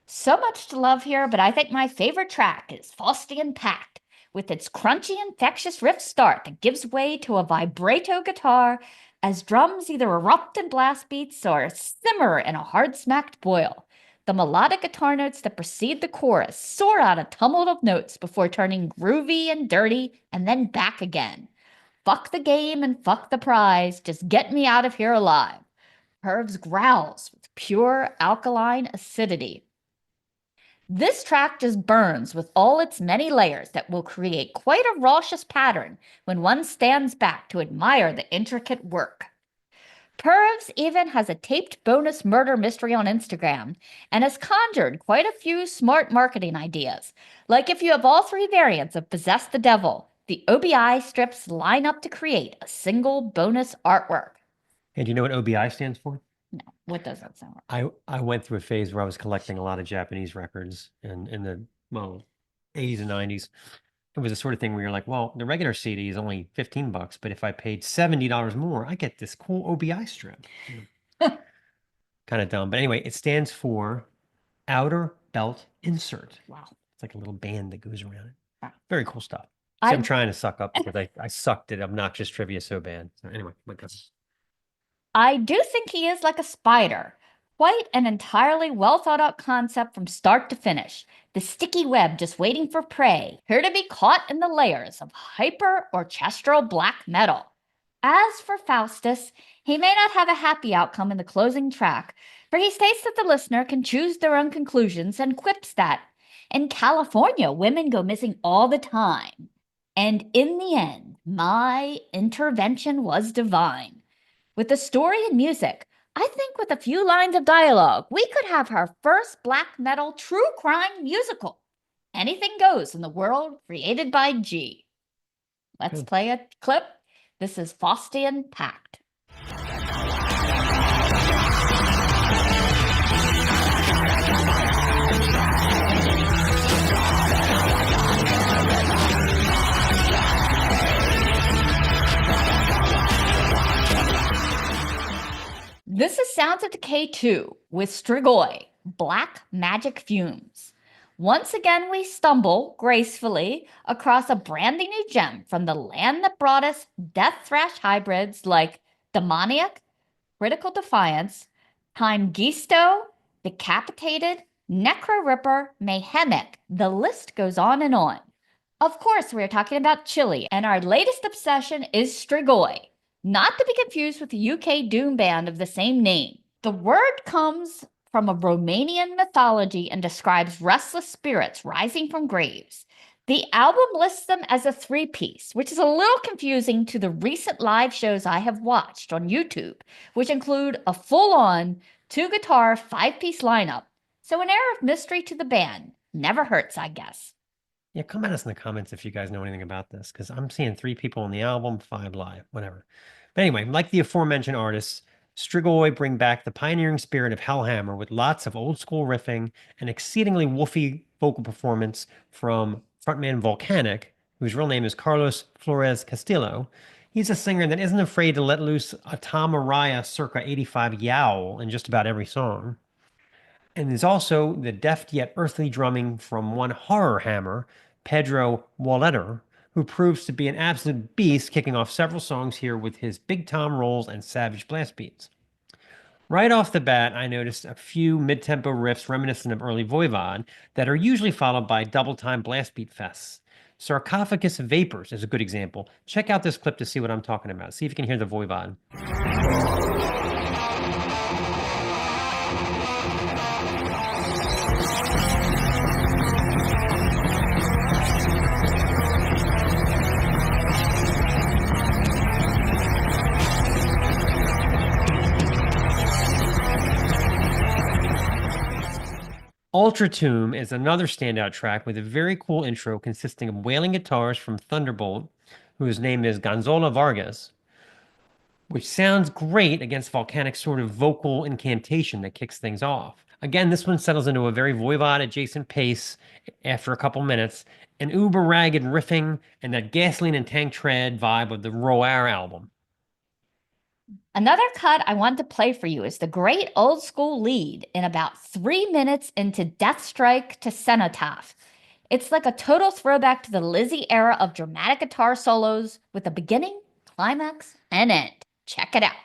So much to love here, but I think my favorite track is Faustian Pact, with its crunchy, infectious riff start that gives way to a vibrato guitar as drums either erupt in blast beats or simmer in a hard-smacked boil. The melodic guitar notes that precede the chorus soar out a tumult of notes before turning groovy and dirty and then back again. Fuck the game and fuck the prize, just get me out of here alive. Perv's growls with pure alkaline acidity. This track just burns with all its many layers that will create quite a raucous pattern when one stands back to admire the intricate work. Pervs even has a taped bonus murder mystery on Instagram and has conjured quite a few smart marketing ideas. Like if you have all three variants of Possess the Devil, the OBI strips line up to create a single bonus artwork. And do you know what OBI stands for? No, what does that sound like? I went through a phase where I was collecting a lot of Japanese records in the 80s and 90s. It was the sort of thing where you're like, well, the regular CD is only $15, but if I paid $70 more, I get this cool OBI strip. Kind of dumb. But anyway, it stands for Outer Belt Insert. Wow. It's like a little band that goes around it. Wow. Very cool stuff. See, I'm trying to suck up because I sucked at obnoxious trivia so bad. So anyway, my goodness. I do think he is like a spider. Quite an entirely well thought out concept from start to finish. The sticky web just waiting for prey, here to be caught in the layers of hyper orchestral black metal. As for Faustus, he may not have a happy outcome in the closing track, for he states that the listener can choose their own conclusions and quips that, in California, women go missing all the time. And in the end, my intervention was divine. With the story and music, I think with a few lines of dialogue, we could have our first black metal true crime musical. Anything goes in the world created by G. Let's play a clip. This is Faustian Pact. This is Sounds of Decay 2 with Strigoi, Black Magic Fumes. Once again, we stumble gracefully across a brandy new gem from the land that brought us death thrash hybrids like Demoniac, Critical Defiance, Time Gisto, Decapitated, Necro Ripper, Mayhemic. The list goes on and on. Of course, we are talking about Chile, and our latest obsession is Strigoi. Not to be confused with the UK doom band of the same name. The word comes from a Romanian mythology and describes restless spirits rising from graves. The album lists them as a three-piece, which is a little confusing to the recent live shows I have watched on YouTube, which include a full-on, two-guitar, five-piece lineup. So an air of mystery to the band. Never hurts, I guess. Yeah, come at us in the comments if you guys know anything about this, because I'm seeing 3 people on the album, 5 live, whatever. But anyway, like the aforementioned artists, Strigoi bring back the pioneering spirit of Hellhammer with lots of old school riffing and exceedingly woofy vocal performance from frontman Volcanic, whose real name is Carlos Flores Castillo. He's a singer that isn't afraid to let loose a Tom Araya circa 85 yowl in just about every song. And there's also the deft yet earthly drumming from one horror hammer, Pedro Walleter, who proves to be an absolute beast, kicking off several songs here with his big tom rolls and savage blast beats. Right off the bat, I noticed a few mid-tempo riffs reminiscent of early Voivod that are usually followed by double-time blast beat fests. Sarcophagus Vapors is a good example. Check out this clip to see what I'm talking about. See if you can hear the Voivod. Ultra Tomb is another standout track with a very cool intro consisting of wailing guitars from Thunderbolt, whose name is Gonzalo Vargas, which sounds great against Volcanic's sort of vocal incantation that kicks things off. Again, this one settles into a very Voivod adjacent pace after a couple minutes, an uber ragged riffing, and that gasoline and tank tread vibe of the Roar album. Another cut I want to play for you is the great old school lead in about 3 minutes into Death Strike to Cenotaph. It's like a total throwback to the Lizzie era of dramatic guitar solos with a beginning, climax, and end. Check it out.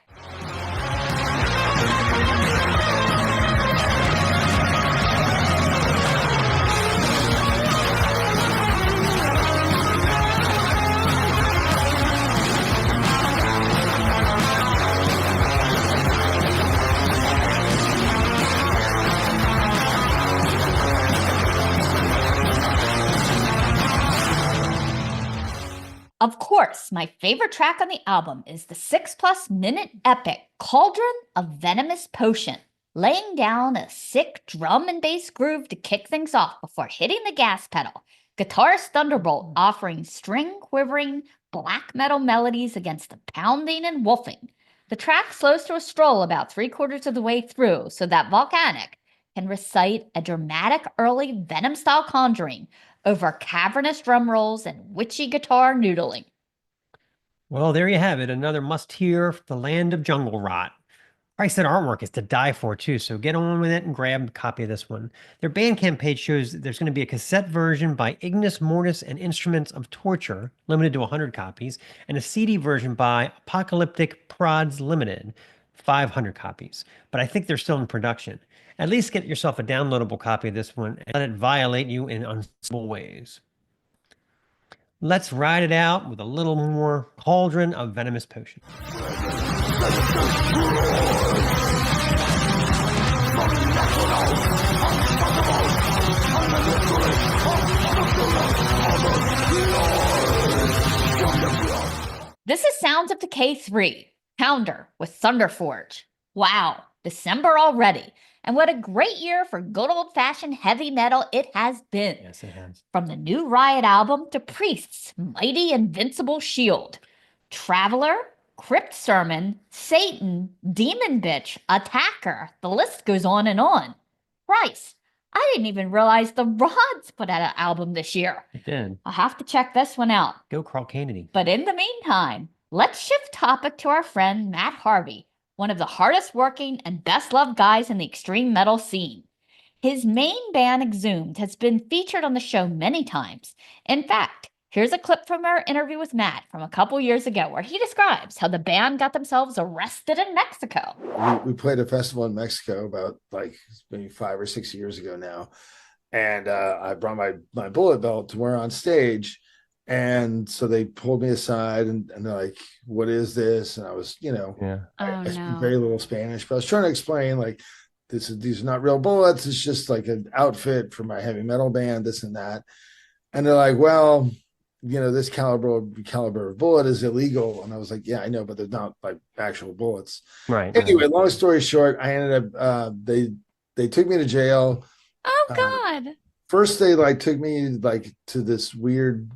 Of course, my favorite track on the album is the 6+ minute epic Cauldron of Venomous Potion, laying down a sick drum and bass groove to kick things off before hitting the gas pedal. Guitarist Thunderbolt offering string-quivering black metal melodies against the pounding and wolfing. The track slows to a stroll about 3/4 of the way through so that Volcanic can recite a dramatic early Venom-style conjuring over cavernous drum rolls and witchy guitar noodling. Well, there you have it. Another must-hear, The Land of Jungle Rot. Price that artwork is to die for, too, so get on with it and grab a copy of this one. Their Bandcamp page shows that there's going to be a cassette version by Ignis Mortis and Instruments of Torture, limited to 100 copies, and a CD version by Apocalyptic Prods Limited, 500 copies. But I think they're still in production. At least get yourself a downloadable copy of this one and let it violate you in unspeakable ways. Let's ride it out with a little more Cauldron of Venomous Potion. This is Sounds of Decay 3, Pounder with Thunderforge. Wow, December already. And what a great year for good old-fashioned heavy metal it has been. Yes, it has. From the new Riot album to Priest's Mighty Invincible Shield, Traveler, Crypt Sermon, Satan, Demon Bitch, Attacker, the list goes on and on. Christ, I didn't even realize the Rods put out an album this year. It did. I'll have to check this one out. Go Carl Kennedy. But in the meantime, let's shift topic to our friend Matt Harvey, one of the hardest working and best loved guys in the extreme metal scene. His main band, Exhumed, has been featured on the show many times. In fact, here's a clip from our interview with Matt from a couple years ago where he describes how the band got themselves arrested in Mexico. We played a festival in Mexico about maybe 5 or 6 years ago now. And I brought my bullet belt to wear on stage. And so they pulled me aside and they're like, what is this? And I was, I speak very little Spanish, but I was trying to explain these are not real bullets. It's just like an outfit for my heavy metal band, this and that. And they're like, well, this caliber of bullet is illegal. And I was like, yeah, I know, but they're not like actual bullets. Right. Anyway, long story short, I ended up, they took me to jail. Oh God. First they took me to this weird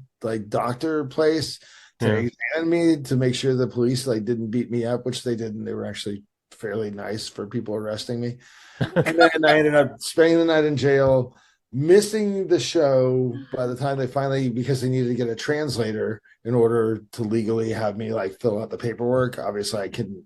doctor place to examine me to make sure the police didn't beat me up, which they didn't. They were actually fairly nice for people arresting me. And then I ended up spending the night in jail. missing the show by the time they finally, because they needed to get a translator in order to legally have me like fill out the paperwork. Obviously, I couldn't,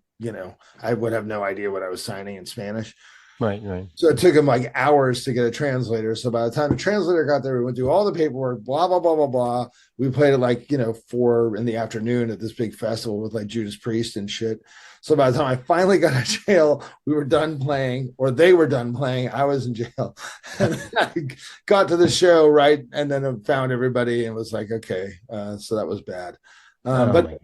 I would have no idea what I was signing in Spanish. Right. So it took them like hours to get a translator. So by the time the translator got there, we went through all the paperwork, blah, blah, blah, blah, blah. We played it like, 4 in the afternoon at this big festival with like Judas Priest and shit. So by the time I finally got out of jail, we were done playing, or they were done playing. I was in jail. And I got to the show, right? And then I found everybody and was like, okay. So that was bad. But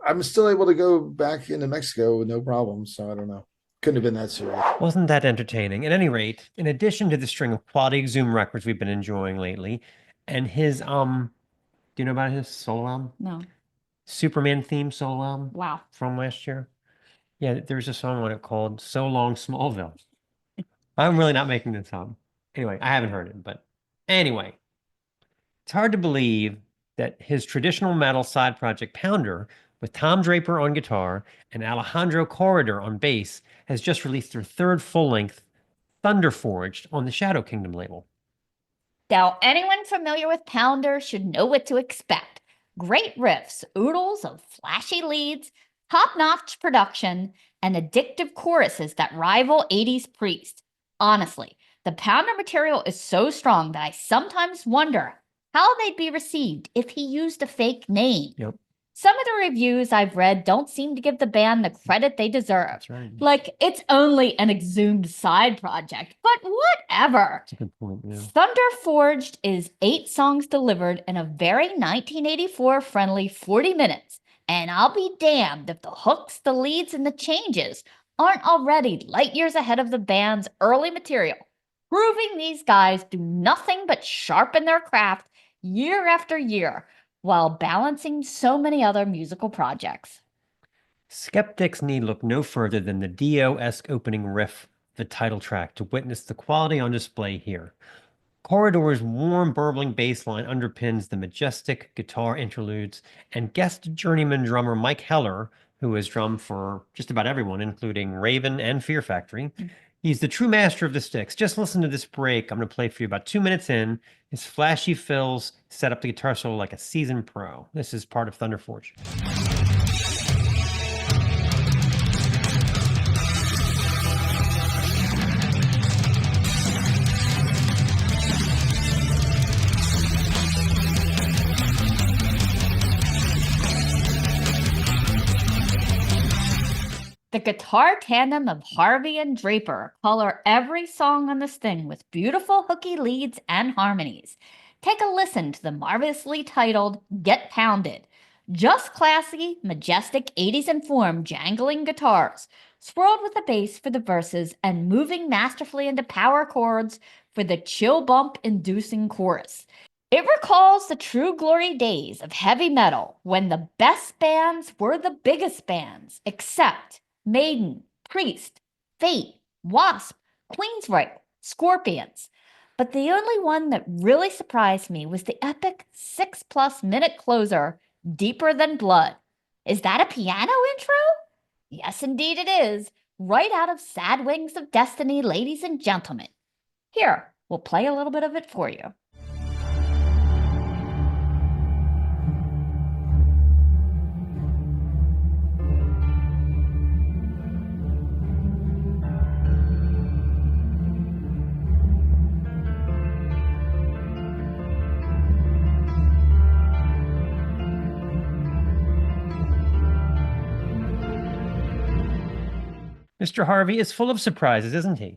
I'm still able to go back into Mexico with no problem. So I don't know. Couldn't have been that serious. Wasn't that entertaining? At any rate, in addition to the string of quality Exhumed records we've been enjoying lately, and his, do you know about his solo album? No. Superman theme solo album? Wow. From last year? Yeah, there's a song on it called So Long Smallville. I'm really not making this up. Anyway, I haven't heard it, but anyway, it's hard to believe that his traditional metal side project Pounder, with Tom Draper on guitar and Alejandro Corredor on bass, has just released their third full-length, Thunderforged, on the Shadow Kingdom label. Now, anyone familiar with Pounder should know what to expect. Great riffs, oodles of flashy leads, top-notch production, and addictive choruses that rival 80s Priest. Honestly, the Pounder material is so strong that I sometimes wonder how they'd be received if he used a fake name. Yep. Some of the reviews I've read don't seem to give the band the credit they deserve. That's right. Like, it's only an Exhumed side project, but whatever. That's a good point, yeah. Thunderforged is 8 songs delivered in a very 1984-friendly 40 minutes, and I'll be damned if the hooks, the leads, and the changes aren't already light years ahead of the band's early material, proving these guys do nothing but sharpen their craft year after year, while balancing so many other musical projects. Skeptics need look no further than the Dio-esque opening riff, the title track, to witness the quality on display here. Corridor's warm, burbling bass line underpins the majestic guitar interludes, and guest journeyman drummer Mike Heller, who has drummed for just about everyone, including Raven and Fear Factory, he's the true master of the sticks. Just listen to this break. I'm going to play for you about 2 minutes in. His flashy fills set up the guitar solo like a seasoned pro. This is part of Thunderforged. The guitar tandem of Harvey and Draper color every song on this thing with beautiful hooky leads and harmonies. Take a listen to the marvelously titled Get Pounded. Just classy, majestic 80s informed jangling guitars, swirled with a bass for the verses and moving masterfully into power chords for the chill bump inducing chorus. It recalls the true glory days of heavy metal when the best bands were the biggest bands, except Maiden, Priest, Fate, Wasp, Queensryche, Scorpions. But the only one that really surprised me was the epic 6+ minute closer, Deeper Than Blood. Is that a piano intro? Yes, indeed it is. Right out of Sad Wings of Destiny, ladies and gentlemen. Here, we'll play a little bit of it for you. Mr. Harvey is full of surprises, isn't he?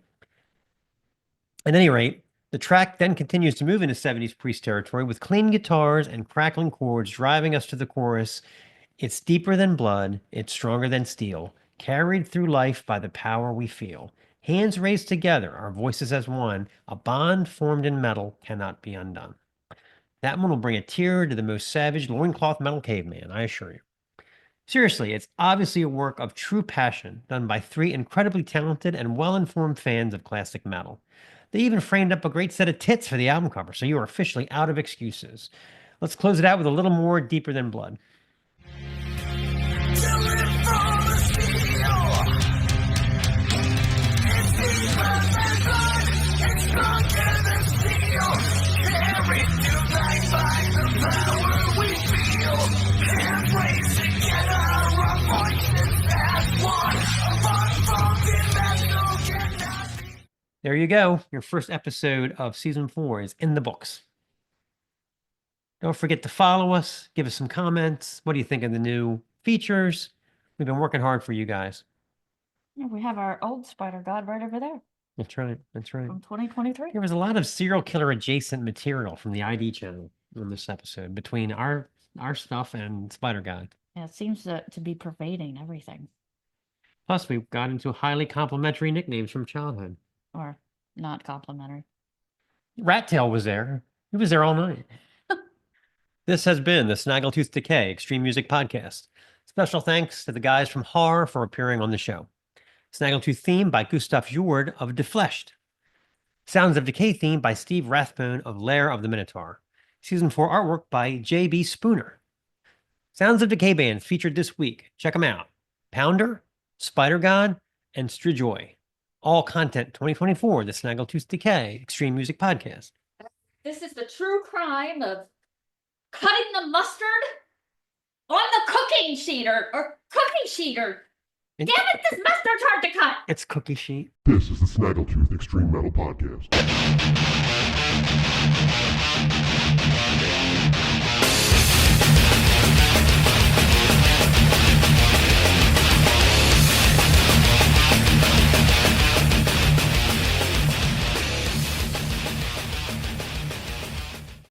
At any rate, the track then continues to move into 70s Priest territory with clean guitars and crackling chords driving us to the chorus. It's deeper than blood, it's stronger than steel, carried through life by the power we feel. Hands raised together, our voices as one, a bond formed in metal cannot be undone. That one will bring a tear to the most savage loincloth metal caveman, I assure you. Seriously, it's obviously a work of true passion done by 3 incredibly talented and well-informed fans of classic metal. They even framed up a great set of tits for the album cover, so you are officially out of excuses. Let's close it out with a little more Deeper Than Blood. It's deeper than blood, it's stronger than steel. There you go. Your first episode of season 4 is in the books. Don't forget to follow us. Give us some comments. What do you think of the new features? We've been working hard for you guys. Yeah, we have our old spider god right over there That's right. That's right. from 2023. There was a lot of serial killer adjacent material from the ID channel on this episode between our stuff and Spider God. Yeah, it seems to be pervading everything, Plus, we got into highly complimentary nicknames from childhood. or not complimentary. Rat Tail was there. He was there all night. This has been the Snaggletooth Decay Extreme Music Podcast. Special thanks to the guys from Har for appearing on the show. Snaggletooth theme by Gustav Jord of Defleshed. Sounds of Decay theme by Steve Rathbone of Lair of the Minotaur. Season 4 artwork by J.B. Spooner. Sounds of Decay bands featured this week. Check them out. Pounder, Spider God, and Strigoi. All content 2024, the Snaggletooth Decay Extreme Music Podcast. This is the true crime of cutting the mustard on the cooking sheeter or cookie sheeter. Damn it, this mustard's hard to cut. It's cookie sheet. This is the Snaggletooth Extreme Metal Podcast.